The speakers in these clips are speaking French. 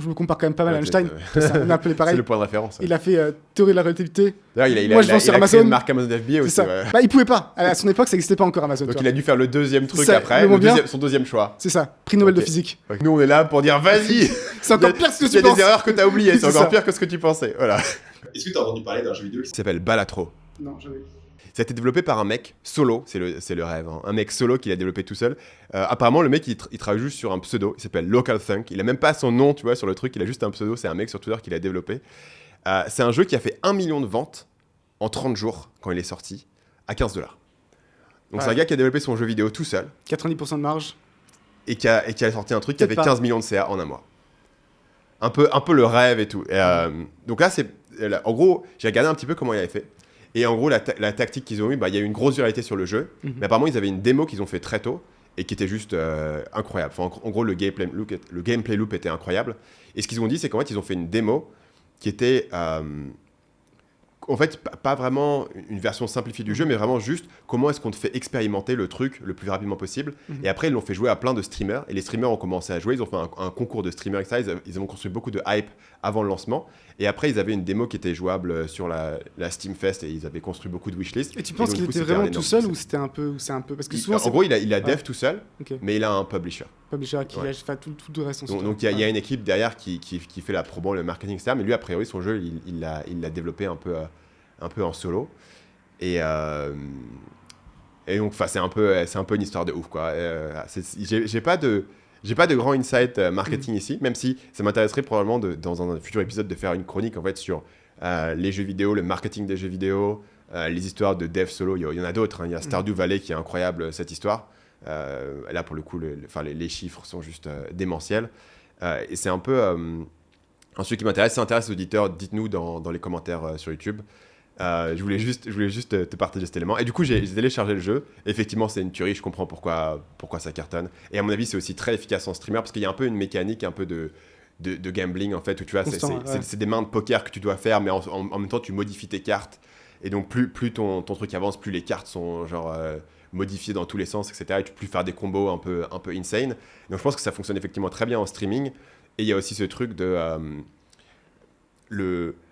je me compare quand même pas mal à Ouais, Einstein. On a appelé pareil. C'est le point de référence. Il a fait théorie de la relativité. D'ailleurs, il Moi, je a vends sur créé Amazon. une marque Amazon FBA C'est aussi. ça. Ouais. Bah, il pouvait pas. À son époque, ça n'existait pas encore Amazon. Donc tu il a dû faire le deuxième truc ça, après, le mot bien. son deuxième choix. C'est ça. Prix Nobel Ok. de physique. Donc, nous, on est là pour dire vas-y. C'est encore pire que ce que Il y tu a penses. des erreurs que t'as oubliées, c'est C'est encore ça. pire que ce que tu pensais. Voilà. Est-ce que tu as entendu parler d'un jeu vidéo qui Ça s'appelle Balatro. Non, jamais. Ça a été développé par un mec solo, c'est le rêve, hein. Un mec solo qui l'a développé tout seul. Apparemment, le mec, il travaille juste sur un pseudo, il s'appelle Local Thunk. Il a même pas son nom, tu vois, sur le truc, il a juste un pseudo, c'est un mec sur Twitter qui l'a développé. C'est un jeu qui a fait 1 million de ventes en 30 jours quand il est sorti, à $15. Donc c'est un gars qui a développé son jeu vidéo tout seul 90% de marge. et qui a sorti un truc qui a fait Peut-être pas. 15 millions de CA en un mois. Un peu le rêve et tout. Donc là, en gros, j'ai regardé un petit peu comment il avait fait. Et en gros, la tactique qu'ils ont eue, il y a eu une grosse viralité sur le jeu. Mais apparemment, ils avaient une démo qu'ils ont fait très tôt et qui était juste incroyable. Enfin, en gros, le gameplay loop était incroyable. Et ce qu'ils ont dit, c'est qu'en fait, ils ont fait une démo qui était... en fait, pas vraiment une version simplifiée du jeu, mais vraiment juste comment est-ce qu'on te fait expérimenter le truc le plus rapidement possible. Et après, ils l'ont fait jouer à plein de streamers. Et les streamers ont commencé à jouer. Ils ont fait un concours de streamers, etc. Ils ont construit beaucoup de hype avant le lancement. Et après, ils avaient une démo qui était jouable sur la Steam Fest. Et ils avaient construit beaucoup de wishlists. Et tu penses donc, qu'il du coup, était c'était vraiment un tout énorme seul succès. ou c'était un peu... Parce que souvent, En gros, il a dev tout seul, Ok. mais il a un publisher. Publisher qui Ouais. a fait tout le reste ensuite. Donc il y a une équipe derrière qui fait la promo, le marketing, etc. Mais lui, a priori, son jeu, il l'a développé un peu en solo. Et donc, c'est un peu une histoire de ouf, quoi. J'ai pas de grand insight marketing ici, même si ça m'intéresserait probablement dans un futur épisode de faire une chronique en fait sur les jeux vidéo, le marketing des jeux vidéo, les histoires de dev solo. Il y en a d'autres, hein. Il y a Stardew Valley qui est incroyable, cette histoire. Là, pour le coup, les chiffres sont juste démentiels. Et c'est un peu un sujet qui m'intéresse. Si ça intéresse les auditeurs, dites-nous dans les commentaires sur YouTube. Je voulais juste te partager cet élément. Et du coup, j'ai téléchargé le jeu. Effectivement, c'est une tuerie. Je comprends pourquoi ça cartonne. Et à mon avis, c'est aussi très efficace en streamer parce qu'il y a un peu une mécanique un peu de gambling en fait où tu vois, c'est des mains de poker que tu dois faire, mais en même temps, tu modifies tes cartes. Et donc, plus ton truc avance, plus les cartes sont genre modifiées dans tous les sens, etc. Et tu peux faire des combos un peu insane. Donc, je pense que ça fonctionne effectivement très bien en streaming. Et il y a aussi ce truc de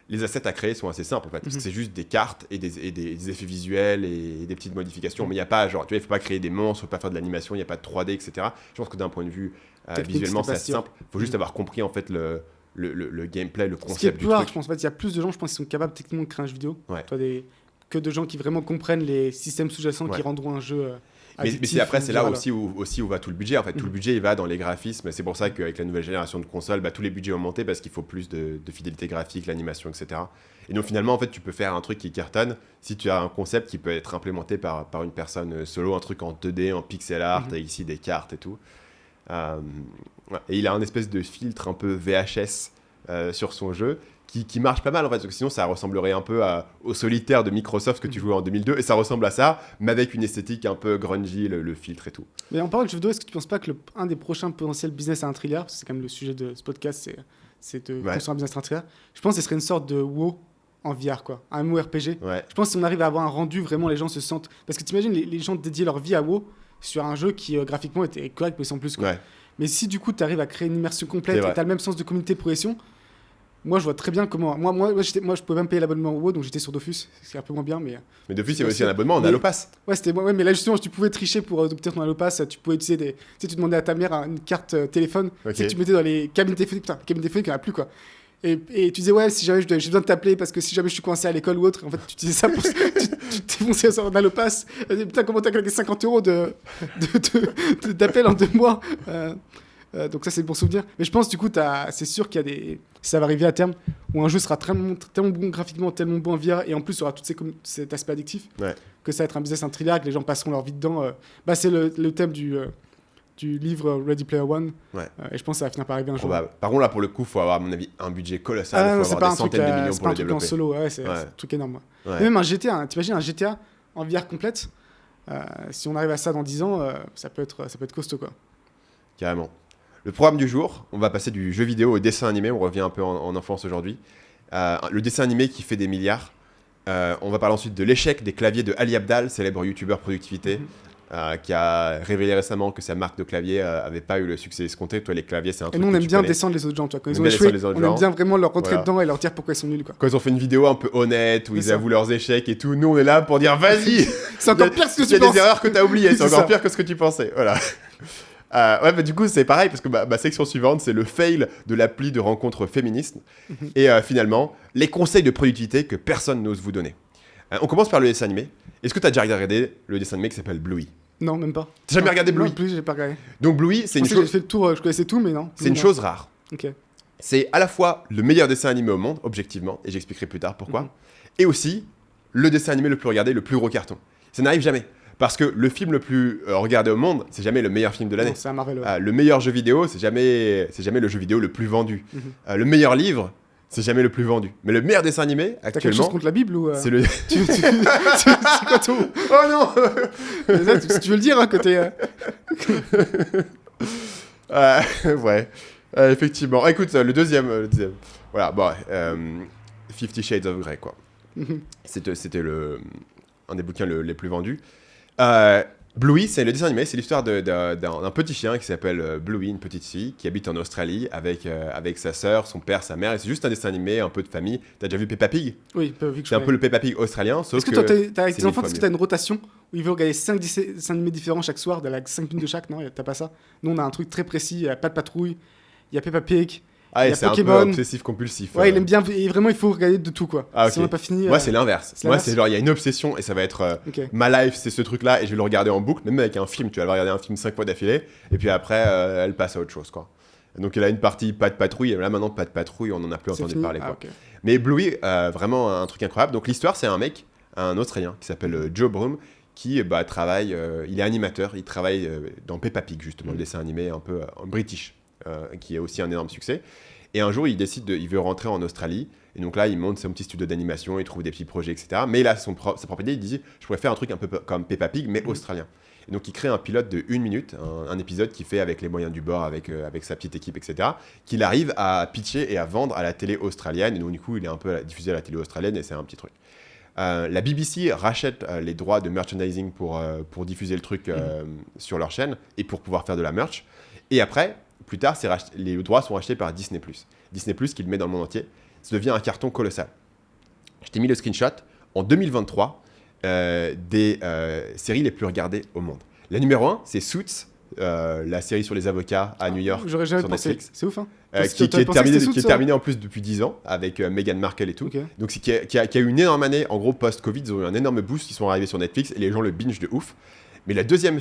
les assets à créer sont assez simples en fait, parce que c'est juste des cartes et des effets visuels et des petites modifications, mais il n'y a pas genre, tu vois, il faut pas créer des monstres, il faut pas faire de l'animation, il n'y a pas de 3D, etc. Je pense que d'un point de vue visuellement, c'est assez simple. Il faut juste avoir compris en fait le gameplay, le Ce qui est concept du plus rare, truc. je pense. En fait, il y a plus de gens, je pense, qui sont capables techniquement de créer un jeu vidéo. Ouais. Toi, que de gens qui vraiment comprennent les systèmes sous-jacents qui rendront un jeu. Mais addictif, après, c'est là viral. aussi où va tout le budget. En fait, tout le budget, il va dans les graphismes. C'est pour ça qu'avec la nouvelle génération de consoles, tous les budgets ont monté parce qu'il faut plus de fidélité graphique, l'animation, etc. Et donc, finalement, en fait, tu peux faire un truc qui cartonne si tu as un concept qui peut être implémenté par une personne solo, un truc en 2D, en pixel art, avec ici des cartes et tout. Et il a un espèce de filtre un peu VHS sur son jeu qui marche pas mal en fait, parce que sinon ça ressemblerait un peu au Solitaire de Microsoft que tu jouais en 2002, et ça ressemble à ça, mais avec une esthétique un peu grungy, le filtre et tout. Mais en parlant de jeux vidéo, est-ce que tu penses pas que un des prochains potentiels business à $1 trilliard, parce que c'est quand même le sujet de ce podcast, c'est de construire un business à $1 trilliard, je pense que ce serait une sorte de WoW en VR, quoi, un MMORPG. Ouais. Je pense que si on arrive à avoir un rendu, vraiment les gens se sentent... Parce que t'imagines les gens dédier leur vie à WoW sur un jeu qui graphiquement était correct, mais sans plus, quoi. Ouais. Mais si du coup tu arrives à créer une immersion complète C'est vrai. et tu as le même sens de communauté de progression, moi je vois très bien comment. Moi je pouvais même payer l'abonnement au WoW, donc j'étais sur Dofus, c'est un peu moins bien, mais. Mais depuis, il y avait aussi un abonnement en Allopass. Ouais, c'était ouais, mais là justement, tu pouvais tricher pour obtenir ton Allopass, tu pouvais utiliser des. Tu sais, tu demandais à ta mère une carte téléphone, Ok. tu sais, tu mettais dans les cabines téléphoniques, putain, cabines téléphoniques, il n'y en a plus quoi. Et tu disais, ouais, si jamais j'ai besoin de t'appeler parce que si jamais je suis coincé à l'école ou autre, en fait, tu disais ça pour. tu t'éfonçais sur un Allopass. Putain, comment t'as claqué 50 € d'appel en 2 mois donc ça c'est pour souvenir, mais je pense du coup c'est sûr qu'il y a des, ça va arriver à terme où un jeu sera tellement bon graphiquement, tellement bon en VR, et en plus il y aura cet aspect addictif, que ça va être un business, un thriller, que les gens passeront leur vie dedans. C'est le thème du livre Ready Player One, et je pense que ça va finir par arriver un jour. Par contre là pour le coup faut avoir à mon avis un budget colossal, il faut avoir des centaines de millions pour le développer. C'est pas un truc en solo, c'est un truc énorme. Et même un GTA, t'imagines un GTA en VR complète, si on arrive à ça dans 10 ans, ça peut être costaud quoi. Carrément. Le programme du jour, on va passer du jeu vidéo au dessin animé, on revient un peu en enfance aujourd'hui. Le dessin animé qui fait des milliards. On va parler ensuite de l'échec des claviers de Ali Abdaal, célèbre youtubeur productivité. qui a révélé récemment que sa marque de clavier avait pas eu le succès escompté. Toi, les claviers, c'est un Et truc nous, on que aime tu bien connais. descendre les autres gens, tu vois. Quand On ils aime ont bien échoué, descendre les autres on aime gens. bien vraiment leur rentrer Voilà. dedans et leur dire pourquoi ils sont nuls, quoi. Quand ils ont fait une vidéo un peu honnête, où C'est ils ça. avouent leurs échecs et tout, nous, on est là pour dire vas-y. C'est encore pire que ce que Il y tu a penses. des erreurs que tu as oubliées, c'est C'est encore ça. pire que ce que tu pensais. Voilà. Ouais, bah, du coup, c'est pareil, parce que ma section suivante, c'est le fail de l'appli de rencontre féministe. Et finalement, les conseils de productivité que personne n'ose vous donner. On commence par le dessin animé. Est-ce que tu as déjà regardé le dessin animé qui s'appelle Bluey? Non, même pas. T'as jamais regardé Bluey? Non, plus, j'ai pas regardé. Donc Bluey, c'est une J'ai chose... fait le tour, je connaissais tout, mais non. C'est une Non. chose rare. Ok. C'est à la fois le meilleur dessin animé au monde, objectivement, et j'expliquerai plus tard pourquoi, et aussi le dessin animé le plus regardé, le plus gros carton. Ça n'arrive jamais. Parce que le film le plus regardé au monde, c'est jamais le meilleur film de l'année. Non, c'est un Marvel. Ouais. Le meilleur jeu vidéo, c'est jamais le jeu vidéo le plus vendu. Le meilleur livre, c'est jamais le plus vendu. Mais le meilleur dessin animé, T'as quelque chose actuellement, contre la Bible ou c'est le... c'est quoi ton... Oh non. Si tu veux le dire, hein, côté... Ouais, effectivement. Écoute, le deuxième. Voilà, bon, 50 Shades of Grey, quoi. C'était un des bouquins les plus vendus. Bluey, c'est le dessin animé, c'est l'histoire d'un petit chien qui s'appelle Bluey, une petite fille, qui habite en Australie avec sa sœur, son père, sa mère. Et c'est juste un dessin animé, un peu de famille. T'as déjà vu Peppa Pig? Oui, vu que C'est un peu le Peppa Pig australien, sauf Est-ce que toi, t'as avec c'est tes enfants, mille est-ce que fois t'as une rotation où ils veulent regarder 5 dessins animés différents chaque soir, 5 minutes de chaque? Non, t'as pas ça? Nous, on a un truc très précis, il y a Pas de Patrouille, il y a Peppa Pig. Ah, il y et a c'est un peu Pokémon. obsessif-compulsif. Ouais, il aime bien, et vraiment, il faut regarder de tout, quoi. Ah, ok. Si on n'a pas fini... Moi, c'est l'inverse. c'est Moi, l'inverse. c'est genre, il y a une obsession et ça va être Ok. ma life, c'est ce truc-là et je vais le regarder en boucle, même avec un film. Tu vas regarder un film 5 fois d'affilée et puis après, elle passe à autre chose, quoi. Donc, elle a une partie Pas de Patrouille et là, maintenant, Pas de Patrouille, on en a plus C'est entendu fini. parler, Ah, quoi. ok. Mais Bluey, vraiment un truc incroyable. Donc, l'histoire, c'est un mec, un Australien qui s'appelle Joe Broom qui travaille, il est animateur, il travaille dans Peppa Pig, justement, le dessin animé un peu british, qui est aussi un énorme succès. Et un jour, il veut rentrer en Australie. Et donc là, il monte son petit studio d'animation, il trouve des petits projets, etc. Mais là, sa propre idée, il dit, je pourrais faire un truc un peu comme Peppa Pig, mais australien. Et donc, il crée un pilote de 1 minute, un épisode qu'il fait avec les moyens du bord, avec sa petite équipe, etc. Qu'il arrive à pitcher et à vendre à la télé australienne. Et donc, du coup, il est un peu diffusé à la télé australienne et c'est un petit truc. La BBC rachète les droits de merchandising pour diffuser le truc sur leur chaîne et pour pouvoir faire de la merch. Et après, plus tard, les droits sont rachetés par Disney+. Disney+, qui le met dans le monde entier. Ça devient un carton colossal. Je t'ai mis le screenshot. En 2023, des séries les plus regardées au monde. La numéro 1, c'est Suits, la série sur les avocats à New York. J'aurais jamais sur pensé. Netflix. C'est ouf, hein. Qui est terminé en plus depuis 10 ans avec Meghan Markle et tout. Ok. Donc qui a eu une énorme année, en gros post-Covid, ils ont eu un énorme boost, ils sont arrivés sur Netflix et les gens le binge de ouf. Mais la deuxième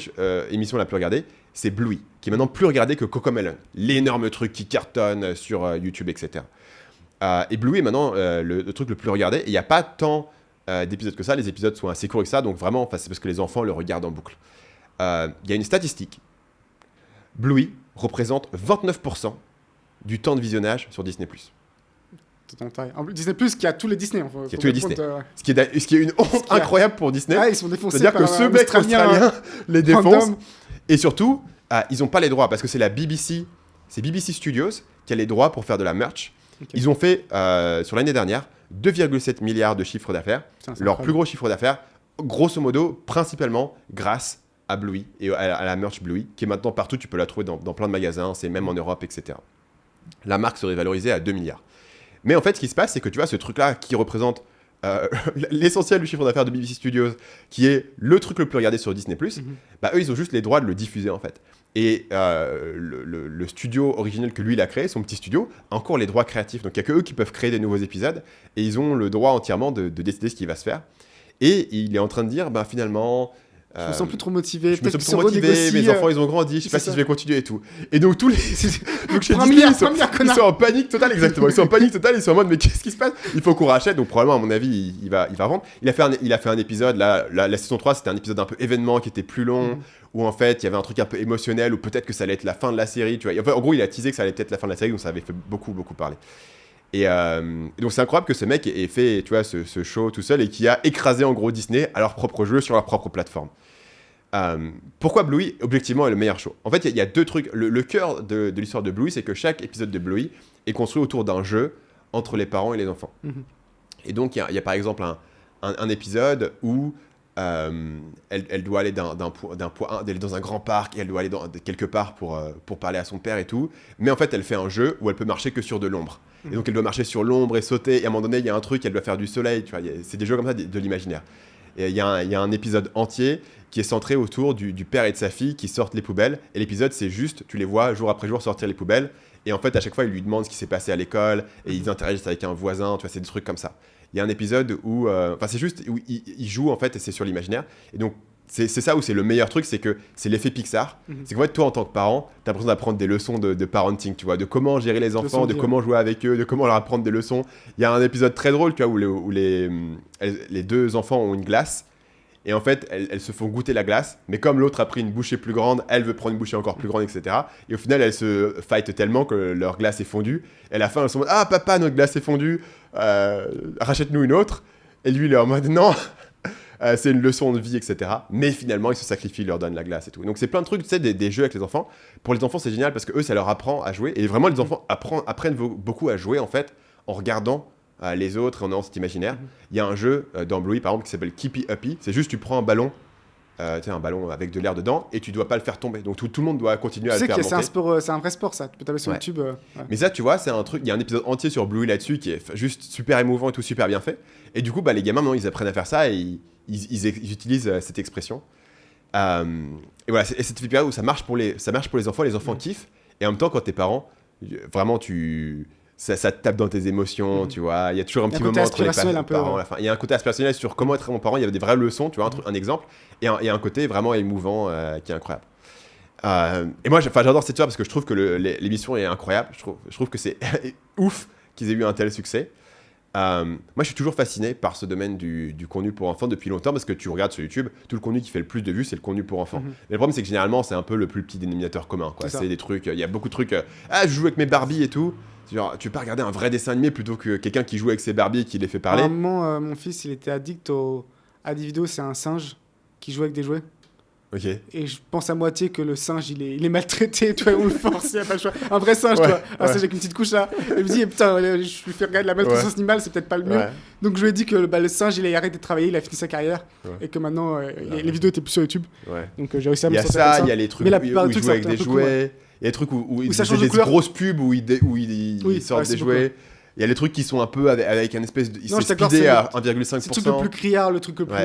émission la plus regardée, c'est Bluey, qui est maintenant plus regardée que Cocomelon, l'énorme truc qui cartonne sur YouTube, etc. Et Bluey est maintenant le truc le plus regardé, et il n'y a pas tant d'épisodes que ça, les épisodes sont assez courts que ça, donc vraiment, c'est parce que les enfants le regardent en boucle. Il y a une statistique, Bluey représente 29% du temps de visionnage sur Disney+. En plus, Disney Plus qui a tous les Disney. Qui a tous les Disney. Ce qui est une honte qui a- incroyable pour Disney. Ah, ils sont défoncés. C'est-à-dire que par ce un mec australien les défonce. random. Et surtout, ils n'ont pas les droits parce que c'est la BBC, c'est BBC Studios qui a les droits pour faire de la merch. Ok. Ils ont fait, sur l'année dernière, 2,7 milliards de chiffre d'affaires. Putain, c'est Leur incroyable. plus gros chiffre d'affaires, grosso modo, principalement grâce à Bluey et à la merch Bluey, qui est maintenant partout. Tu peux la trouver dans plein de magasins, c'est même en Europe, etc. La marque serait valorisée à 2 milliards. Mais en fait, ce qui se passe, c'est que tu vois, ce truc-là qui représente l'essentiel du chiffre d'affaires de BBC Studios, qui est le truc le plus regardé sur Disney+, eux, ils ont juste les droits de le diffuser, en fait. Et le studio originel que lui, il a créé, son petit studio, a encore les droits créatifs. Donc, il n'y a que eux qui peuvent créer des nouveaux épisodes, et ils ont le droit entièrement de décider ce qui va se faire. Et il est en train de dire, finalement... Je me sens plus trop motivé. Je me Peut-être sens qu'ils plus se motivé, renégocient, mes enfants ils ont grandi, je sais c'est pas si ça. je vais continuer et tout. Et donc tous les donc chez Prends un Disney, milliard, ils sont, prends un milliard, ils connard. sont en panique totale, exactement. Ils sont en panique totale, ils sont en mode mais qu'est-ce qui se passe? Il faut qu'on rachète, donc probablement à mon avis il va vendre. Il a fait un épisode, la saison 3 c'était un épisode un peu événement qui était plus long, où en fait il y avait un truc un peu émotionnel, ou peut-être que ça allait être la fin de la série, tu vois. Enfin, en gros il a teasé que ça allait peut-être la fin de la série, donc ça avait fait beaucoup parler. Et donc c'est incroyable que ce mec ait fait, tu vois, ce show tout seul et qui a écrasé en gros Disney à leur propre jeu sur leur propre plateforme. Pourquoi Bluey, objectivement, est le meilleur show? En fait, il y a deux trucs. Le cœur de l'histoire de Bluey, c'est que chaque épisode de Bluey est construit autour d'un jeu entre les parents et les enfants. Et donc, il y a par exemple un épisode où elle doit aller d'un point A, d'aller dans un grand parc, et elle doit aller quelque part pour parler à son père et tout. Mais en fait, elle fait un jeu où elle peut marcher que sur de l'ombre. Et donc, elle doit marcher sur l'ombre et sauter. Et à un moment donné, il y a un truc, elle doit faire du soleil. Tu vois, c'est des jeux comme ça de l'imaginaire. Et il y a un épisode entier qui est centré autour du père et de sa fille qui sortent les poubelles. Et l'épisode, c'est juste, tu les vois jour après jour sortir les poubelles. Et en fait, à chaque fois, ils lui demandent ce qui s'est passé à l'école. Et ils interagissent avec un voisin. Tu vois, c'est des trucs comme ça. Il y a un épisode où... c'est juste où ils jouent, en fait, et c'est sur l'imaginaire. Et donc, c'est ça où c'est le meilleur truc, c'est que c'est l'effet Pixar. C'est qu'en fait, toi, en tant que parent, t'as l'impression d'apprendre des leçons de parenting, tu vois, de comment gérer les enfants, de comment jouer avec eux, de comment leur apprendre des leçons. Il y a un épisode très drôle, tu vois, où les deux enfants ont une glace. Et en fait, elles se font goûter la glace, mais comme l'autre a pris une bouchée plus grande, elle veut prendre une bouchée encore plus grande, etc. Et au final, elles se fightent tellement que leur glace est fondue. Et à la fin, elles sont en mode « Ah, papa, notre glace est fondue, rachète-nous une autre. » Et lui, il est en mode « Non, c'est une leçon de vie, etc. » Mais finalement, ils se sacrifient, ils leur donnent la glace et tout. Donc c'est plein de trucs, tu sais, des jeux avec les enfants. Pour les enfants, c'est génial parce que eux, ça leur apprend à jouer. Et vraiment, les enfants apprennent beaucoup à jouer, en fait, en regardant les autres et en ayant cet imaginaire. Il y a un jeu dans Bluey par exemple qui s'appelle Keepy Uppy. C'est juste tu prends un ballon, un ballon avec de l'air dedans et tu dois pas le faire tomber. Donc tout le monde doit continuer à le faire monter. C'est un vrai sport ça. Tu peux taper sur YouTube. Ouais. Mais ça tu vois c'est un truc. Il y a un épisode entier sur Bluey là-dessus qui est juste super émouvant et tout super bien fait. Et du coup les gamins maintenant ils apprennent à faire ça et ils utilisent cette expression. Et voilà et cette période où ça marche pour les enfants. Les enfants kiffent et en même temps quand t'es parent vraiment ça te tape dans tes émotions, tu vois. Il y a toujours un petit moment entre les parents à la fin. Il y a un côté aspirationnel sur comment être mon parent. Il y avait des vraies leçons, tu vois, un exemple. Et il y a un côté vraiment émouvant qui est incroyable. Et moi, j'adore cette histoire parce que je trouve que l'émission est incroyable. Je trouve que c'est ouf qu'ils aient eu un tel succès. Moi, je suis toujours fasciné par ce domaine du contenu pour enfants depuis longtemps parce que tu regardes sur YouTube, tout le contenu qui fait le plus de vues, c'est le contenu pour enfants. Mais le problème, c'est que généralement, c'est un peu le plus petit dénominateur commun, quoi. C'est des trucs, il y a beaucoup de trucs. Je joue avec mes Barbies et tout. Genre, tu peux pas regarder un vrai dessin animé plutôt que quelqu'un qui joue avec ses Barbies et qui les fait parler. À un moment, mon fils, il était addict à des vidéos, c'est un singe qui joue avec des jouets. Ok. Et je pense à moitié que le singe, il est maltraité, toi, on le force, il n'y a pas le choix. Un vrai singe, toi. Un singe avec une petite couche là. Et je me dis, putain, je lui fais regarder la maltraitance animale, c'est peut-être pas le mieux. Donc je lui ai dit que le singe, il a arrêté de travailler, il a fini sa carrière. Et que maintenant, les vidéos étaient plus sur YouTube. Donc j'ai réussi à me sortir. Il y a ça, il y a les trucs où il joue avec des jouets. Il y a des trucs où il fait des grosses pubs où il sort des jouets. Il y a les trucs qui sont un peu avec un espèce de... Il s'est speedé à 1,5%. C'est le truc le plus criard, le truc le plus...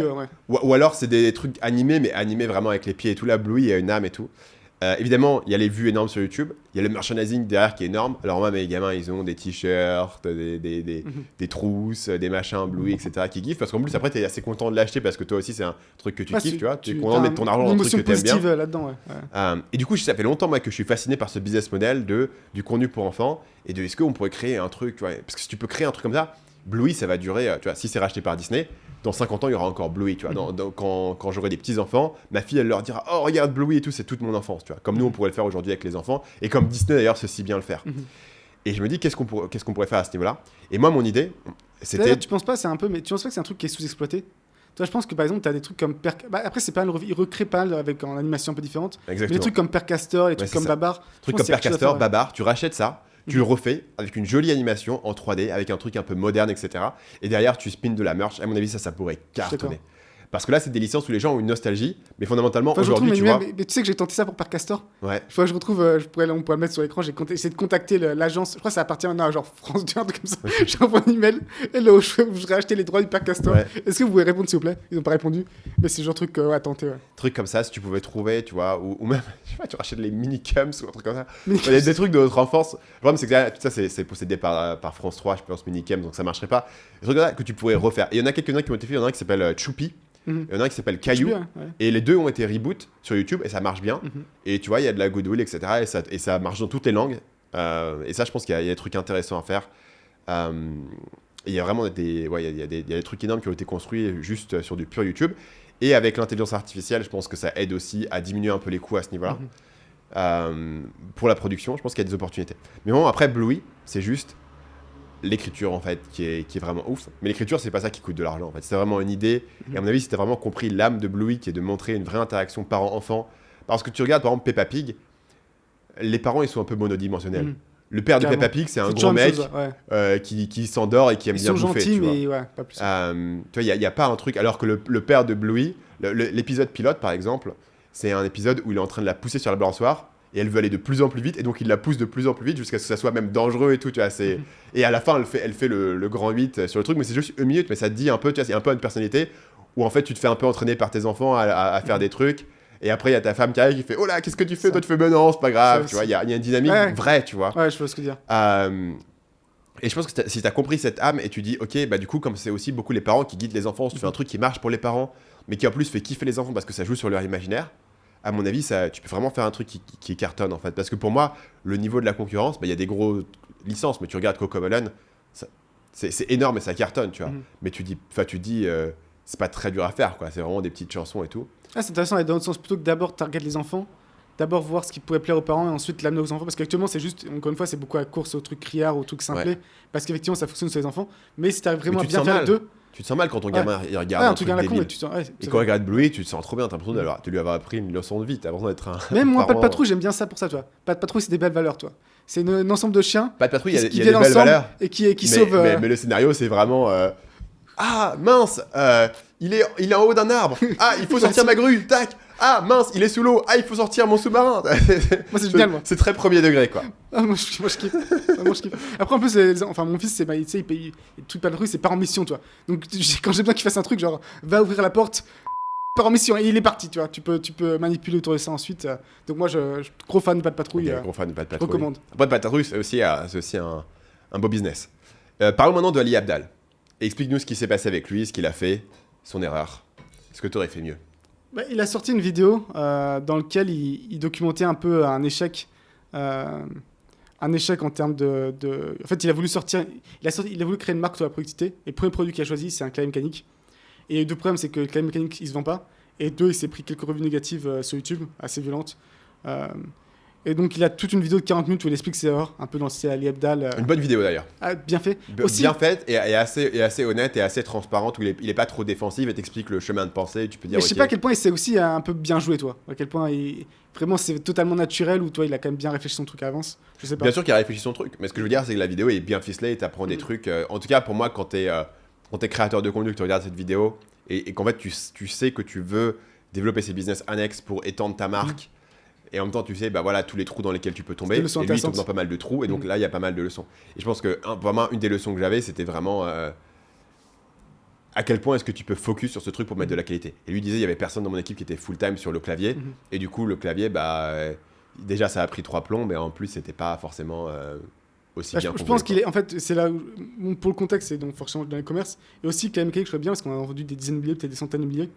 Ou alors c'est des trucs animés, mais animés vraiment avec les pieds et tout. Là, Bluey, il y a une âme et tout. Évidemment, il y a les vues énormes sur YouTube. Il y a le merchandising derrière qui est énorme. Alors moi, mes gamins, ils ont des t-shirts, des trousses, des machins Bluey, etc. qui kiffent. Parce qu'en plus, après, t'es assez content de l'acheter parce que toi aussi, c'est un truc que tu kiffes, tu vois. Tu es content de mettre ton argent dans un truc que t'aimes bien. Là-dedans, et du coup, ça fait longtemps moi, que je suis fasciné par ce business model du contenu pour enfants et de est-ce qu'on pourrait créer un truc, tu vois. Parce que si tu peux créer un truc comme ça, Bluey, ça va durer, tu vois, si c'est racheté par Disney, dans 50 ans, il y aura encore Bluey, tu vois. Quand j'aurai des petits-enfants, ma fille, elle leur dira « Oh, regarde Bluey et tout, c'est toute mon enfance, tu vois. » Comme nous, on pourrait le faire aujourd'hui avec les enfants, et comme Disney, d'ailleurs, sait si bien le faire. Et je me dis, qu'est-ce qu'on pourrait faire à ce niveau-là ? Et moi, mon idée, c'était... D'ailleurs, tu penses pas, c'est un peu... Mais tu penses pas que c'est un truc qui est sous-exploité ? Toi, je pense que, par exemple, tu as des trucs comme... après, c'est pas il recrée pas avec en animation un peu différente. Exactement. Mais des trucs comme Percaster, les trucs comme Babar... Trucs comme Percaster, Babar, tu rachètes ça, tu le refais avec une jolie animation en 3D, avec un truc un peu moderne, etc. Et derrière, tu spins de la merch. À mon avis, ça pourrait cartonner. Parce que là, c'est des licences où les gens ont une nostalgie, mais fondamentalement, aujourd'hui, tu vois... Mais tu sais que j'ai tenté ça pour Percaster. Ouais. Je retrouve, on pourrait le mettre sur l'écran, j'ai essayé de contacter l'agence, je crois que ça appartient maintenant à genre France 2, un truc comme ça. J'envoie un email, et là, je voudrais acheter les droits du Percaster. Est-ce que vous pouvez répondre, s'il vous plaît ? Ils n'ont pas répondu, mais c'est le genre de truc à tenter. Truc comme ça, si tu pouvais trouver, tu vois, ou même, je sais pas, tu rachètes les minicums ou un truc comme ça. Il y a des trucs de notre enfance. Le problème, c'est que tout ça, c'est possédé par France 3, je pense, minicums, donc ça marcherait pas. Des trucs comme ça que tu pourrais refaire. Et il y en a quelques-uns qui ont été faits, il y en a un qui s'appelle Choupi. Il y en a un qui s'appelle Caillou, et les deux ont été reboot sur YouTube et ça marche bien. Et tu vois, il y a de la goodwill, etc. Et ça marche dans toutes les langues. Et ça, je pense qu'il y a des trucs intéressants à faire. Il y a vraiment il y a des trucs énormes qui ont été construits juste sur du pur YouTube. Et avec l'intelligence artificielle, je pense que ça aide aussi à diminuer un peu les coûts à ce niveau-là. Pour la production, je pense qu'il y a des opportunités. Mais bon, après, Bluey, c'est juste l'écriture en fait qui est vraiment ouf, mais l'écriture c'est pas ça qui coûte de l'argent en fait, c'est vraiment une idée. Et à mon avis, si t'as vraiment compris l'âme de Bluey qui est de montrer une vraie interaction parent-enfant, parce que tu regardes par exemple Peppa Pig, les parents ils sont un peu monodimensionnels. Le père de Carrément. Peppa Pig, c'est un C'est gros toujours la même mec chose, ouais. qui s'endort et qui aime Ils bien sont bouffer. gentils, tu vois. mais ouais, pas plus. Tu vois, il n'y a pas un truc. Alors que le père de Bluey, l'épisode pilote par exemple, c'est un épisode où il est en train de la pousser sur la balançoire et elle veut aller de plus en plus vite et donc il la pousse de plus en plus vite jusqu'à ce que ça soit même dangereux et tout. Tu vois, et à la fin, elle fait le grand 8 sur le truc, mais c'est juste une minute, mais ça te dit un peu, tu vois, c'est un peu une personnalité où en fait tu te fais un peu entraîner par tes enfants à faire des trucs. Et après, il y a ta femme qui arrive qui fait « Oh là, qu'est-ce que tu fais ?» Toi, tu fais « Ben non, c'est pas grave. » Ça, Tu vois, il y a une dynamique vraie, tu vois. Ouais, je vois ce que tu veux dire. Et je pense que si tu as compris cette âme et tu dis, ok, bah du coup, comme c'est aussi beaucoup les parents qui guident les enfants, si tu fais un truc qui marche pour les parents, mais qui en plus fait kiffer les enfants parce que ça joue sur leur imaginaire, à mon avis, tu peux vraiment faire un truc qui cartonne en fait. Parce que pour moi, le niveau de la concurrence, il y a des gros licences, mais tu regardes CoComelon, c'est énorme et ça cartonne, tu vois. Mais tu dis, c'est pas très dur à faire, quoi. C'est vraiment des petites chansons et tout. Ah, c'est intéressant, dans l'autre sens, plutôt que d'abord target les enfants, d'abord voir ce qui pourrait plaire aux parents et ensuite l'amener aux enfants. Parce qu'actuellement, c'est juste, encore une fois, c'est beaucoup à course aux trucs criards, aux trucs simplés. Parce qu'effectivement, ça fonctionne sur les enfants. Mais si t'arrives vraiment à bien faire les deux. Tu te sens mal quand ton gamin il regarde un un truc truc à la con, débile. et Quand il regarde Bluey, tu te sens trop bien. T'as l'impression de lui avoir appris une leçon de vie. T'as l'impression d'être un. Même moi, parent. Pas de patrouille, j'aime bien ça pour ça, tu vois. Pas de patrouille, c'est des belles valeurs, toi. C'est un ensemble de chiens. Pas de patrouille, il y a qui des viennent belles ensemble valeurs. et qui sauvent. Mais le scénario, c'est vraiment. Ah mince, il est en haut d'un arbre. Ah, il faut sortir ma grue. Tac. Ah mince, il est sous l'eau. Ah, il faut sortir mon sous-marin. Moi, c'est génial, moi. C'est très premier degré, quoi. Ah, moi, je kiffe. Moi, je kiffe. Après, en plus, mon fils, tu sais, il paye. Le truc patrouille, c'est pas en mission, tu vois. Donc, quand j'ai besoin qu'il fasse un truc, genre, va ouvrir la porte, part en mission, et il est parti, tu vois. Tu peux manipuler autour de ça ensuite. Donc, moi, je suis gros fan de Pas de patrouille. Okay, gros fan de Pas de patrouille. Recommande. Pas de patrouille, c'est aussi un beau business. Parlons maintenant de Ali Abdaal. Explique-nous ce qui s'est passé avec lui, ce qu'il a fait, son erreur. Est-ce que tu aurais fait mieux? Il a sorti une vidéo dans laquelle il documentait un peu un échec. Un échec en termes de... En fait, il a voulu il a voulu créer une marque sur la productivité. Et le premier produit qu'il a choisi, c'est un clavier mécanique. Et il y a eu deux problèmes, c'est que le clavier mécanique, il se vend pas. Et deux, il s'est pris quelques revues négatives sur YouTube, assez violentes. Et donc, il a toute une vidéo de 40 minutes où il explique ses erreurs, un peu dans le style Ali Abdaal. Une bonne vidéo d'ailleurs. Bien fait. Bien faite et assez honnête et assez transparente, où il est pas trop défensif et t'explique le chemin de pensée. Tu peux dire, Mais je sais pas à quel point il s'est aussi un peu bien joué, toi. À quel point vraiment c'est totalement naturel ou toi il a quand même bien réfléchi son truc à l'avance. Je sais pas. Bien sûr qu'il a réfléchi son truc, mais ce que je veux dire, c'est que la vidéo est bien ficelée et t'apprends des trucs. En tout cas, pour moi, quand t'es créateur de contenu, que tu regardes cette vidéo et qu'en fait tu sais que tu veux développer ces business annexes pour étendre ta marque. Et en même temps, tu sais, bah voilà, tous les trous dans lesquels tu peux tomber. Et lui, il tombe dans pas mal de trous. Et donc là, il y a pas mal de leçons. Et je pense que vraiment, une des leçons que j'avais, c'était vraiment à quel point est-ce que tu peux focus sur ce truc pour mettre de la qualité. Et lui disait, il y avait personne dans mon équipe qui était full-time sur le clavier. Et du coup, le clavier, déjà, ça a pris 3 plombs. Mais en plus, c'était pas forcément aussi bien. Je pense qu'il est. En fait, c'est là où, pour le contexte, c'est donc forcément dans les commerces. Et aussi, clavier mécanique, je crois bien, parce qu'on a vendu des dizaines de milliers, peut-être des centaines de milliers.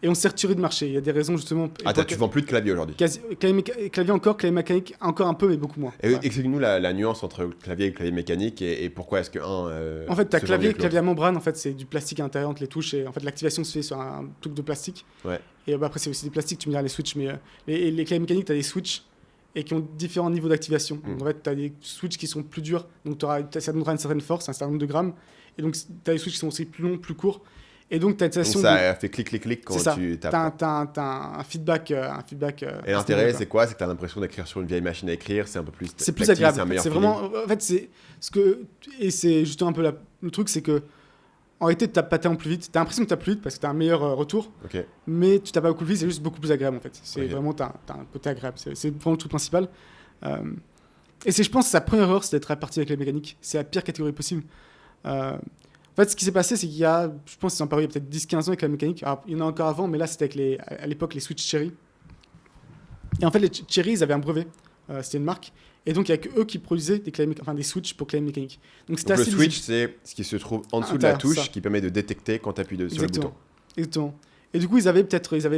Et on s'est retiré de marché. Il y a des raisons justement. Ah, tu vends plus de clavier aujourd'hui? Clavier encore, clavier mécanique encore un peu, mais beaucoup moins. Et explique-nous la nuance entre clavier et clavier mécanique et pourquoi est-ce que en fait, t'as clavier à membrane, en fait, c'est du plastique à l'intérieur entre les touches et en fait l'activation se fait sur un truc de plastique. Ouais. Et après, c'est aussi des plastiques, tu me diras les switches, mais les claviers mécaniques, t'as des switches et qui ont différents niveaux d'activation. Donc, en fait, t'as des switches qui sont plus durs, donc ça donnera une certaine force, un certain nombre de grammes. Et donc, t'as des switches qui sont aussi plus longs, plus courts. Et donc, tu as une sensation. Ça fait clic quand tu tapes. T'as un feedback. Et l'intérêt, c'est quoi? C'est que tu as l'impression d'écrire sur une vieille machine à écrire, c'est un peu plus. C'est plus agréable. C'est vraiment. En fait, c'est ce que. Et c'est justement un peu le truc, c'est que. En réalité, tu tapes pas tellement plus vite. Tu as l'impression que tu tapes plus vite parce que tu as un meilleur retour. Okay. Mais tu tapes pas beaucoup plus vite, c'est juste beaucoup plus agréable en fait. C'est vraiment. Tu as un côté agréable. C'est vraiment le truc principal. Et je pense que sa première erreur, c'est d'être réparti avec les mécaniques. C'est la pire catégorie possible. En fait, ce qui s'est passé, c'est qu'il y a, je pense qu'ils sont apparus il y a peut-être 10-15 ans avec la mécanique. Alors, il y en a encore avant, mais là, c'était avec à l'époque les Switch Cherry. Et en fait, les Cherry, ils avaient un brevet. C'était une marque. Et donc, il n'y a que eux qui produisaient des Switch pour clavier mécanique. Donc, le Switch, c'est ce qui se trouve en dessous de la touche qui permet de détecter quand tu appuies sur le bouton. Exactement. Et du coup, ils avaient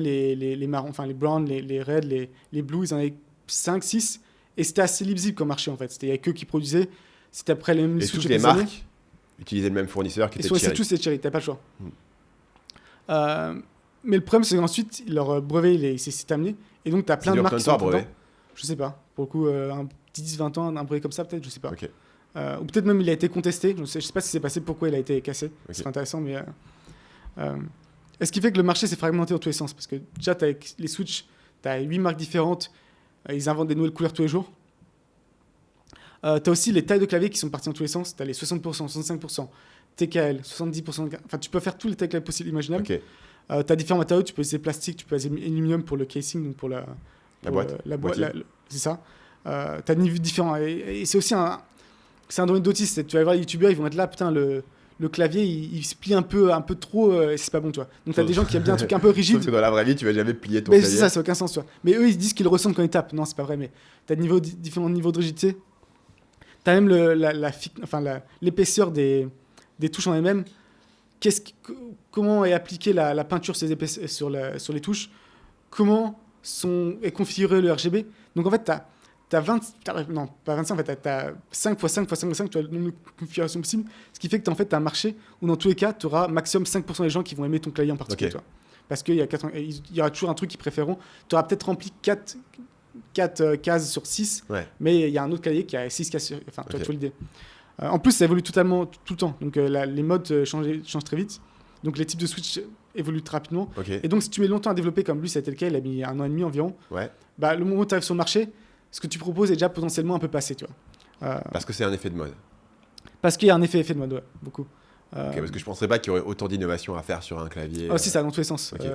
les marrons, enfin les browns, les reds, les blues, ils en avaient 5, 6. Et c'était assez lisible comme marché, en fait. Il n'y a que eux qui produisaient. C'était après les mêmes Switch. Et toutes les marques utilisaient le même fournisseur qui était Cherry. C'est tous les Cherry, t'as pas le choix. Mais le problème, c'est qu'ensuite, leur brevet, il s'est terminé. Et donc, t'as plein de marques qui sont brevet. Je sais pas. Pour le coup, un petit 10-20 ans, un brevet comme ça, peut-être, je sais pas. Okay. Ou peut-être même il a été contesté. Je sais pas ce qui s'est passé, pourquoi il a été cassé. Okay. C'est intéressant, mais... Et ce qui fait que le marché s'est fragmenté dans tous les sens. Parce que déjà, avec les Switch, t'as 8 marques différentes. Ils inventent des nouvelles couleurs tous les jours. T'as aussi les tailles de clavier qui sont parties dans tous les sens. T'as les 60%, 65%, TKL, 70%. Enfin, tu peux faire tous les tailles de clavier possibles imaginables. Ok. T'as différents matériaux. Tu peux utiliser plastique, tu peux utiliser aluminium pour le casing, donc pour La boîte. boîtier. C'est ça. T'as des niveaux différents. Et c'est aussi c'est un domaine d'autisme. Tu vas voir les youtubeurs, ils vont être là, putain, le clavier, il se plie un peu trop, c'est pas bon, tu vois. Donc t'as des gens qui aiment bien un truc un peu rigide. Sauf que dans la vraie vie, tu vas jamais plier ton Mais clavier. c'est ça, ça n'a aucun sens, tu vois. Mais eux, ils se disent qu'ils le ressentent quand ils tapent. Non, c'est pas vrai, mais t'as différents niveaux de rigidité. T'as même l'épaisseur des touches en elles-mêmes. Comment est appliquée la peinture sur les touches. Comment est configuré le RGB. Donc en fait, non, pas 25, en fait, t'as 5 x 5 x 5 x 5, tu as le nombre de configurations possibles. Ce qui fait que t'as un marché où dans tous les cas, tu auras maximum 5% des gens qui vont aimer ton clavier en particulier. Ok. Toi. Parce qu'il y aura toujours un truc qu'ils préféreront. Tu auras peut-être rempli 4 cases sur 6, Ouais. mais il y a un autre clavier qui a 6 cases sur... Enfin, tu Ok. vois l'idée. En plus, ça évolue totalement tout le temps. Donc les modes changent très vite. Donc les types de switch évoluent très rapidement. Ok. Et donc si tu mets longtemps à développer, comme lui, ça a été le cas, il a mis 1 an et demi environ, Ouais. bah, le moment où tu arrives sur le marché, ce que tu proposes est déjà potentiellement un peu passé, tu vois. Parce que c'est un effet de mode. Parce qu'il y a un effet de mode, ouais, beaucoup. Ok, parce que je penserais pas qu'il y aurait autant d'innovations à faire sur un clavier. Aussi, ça va dans tous les sens. Ok.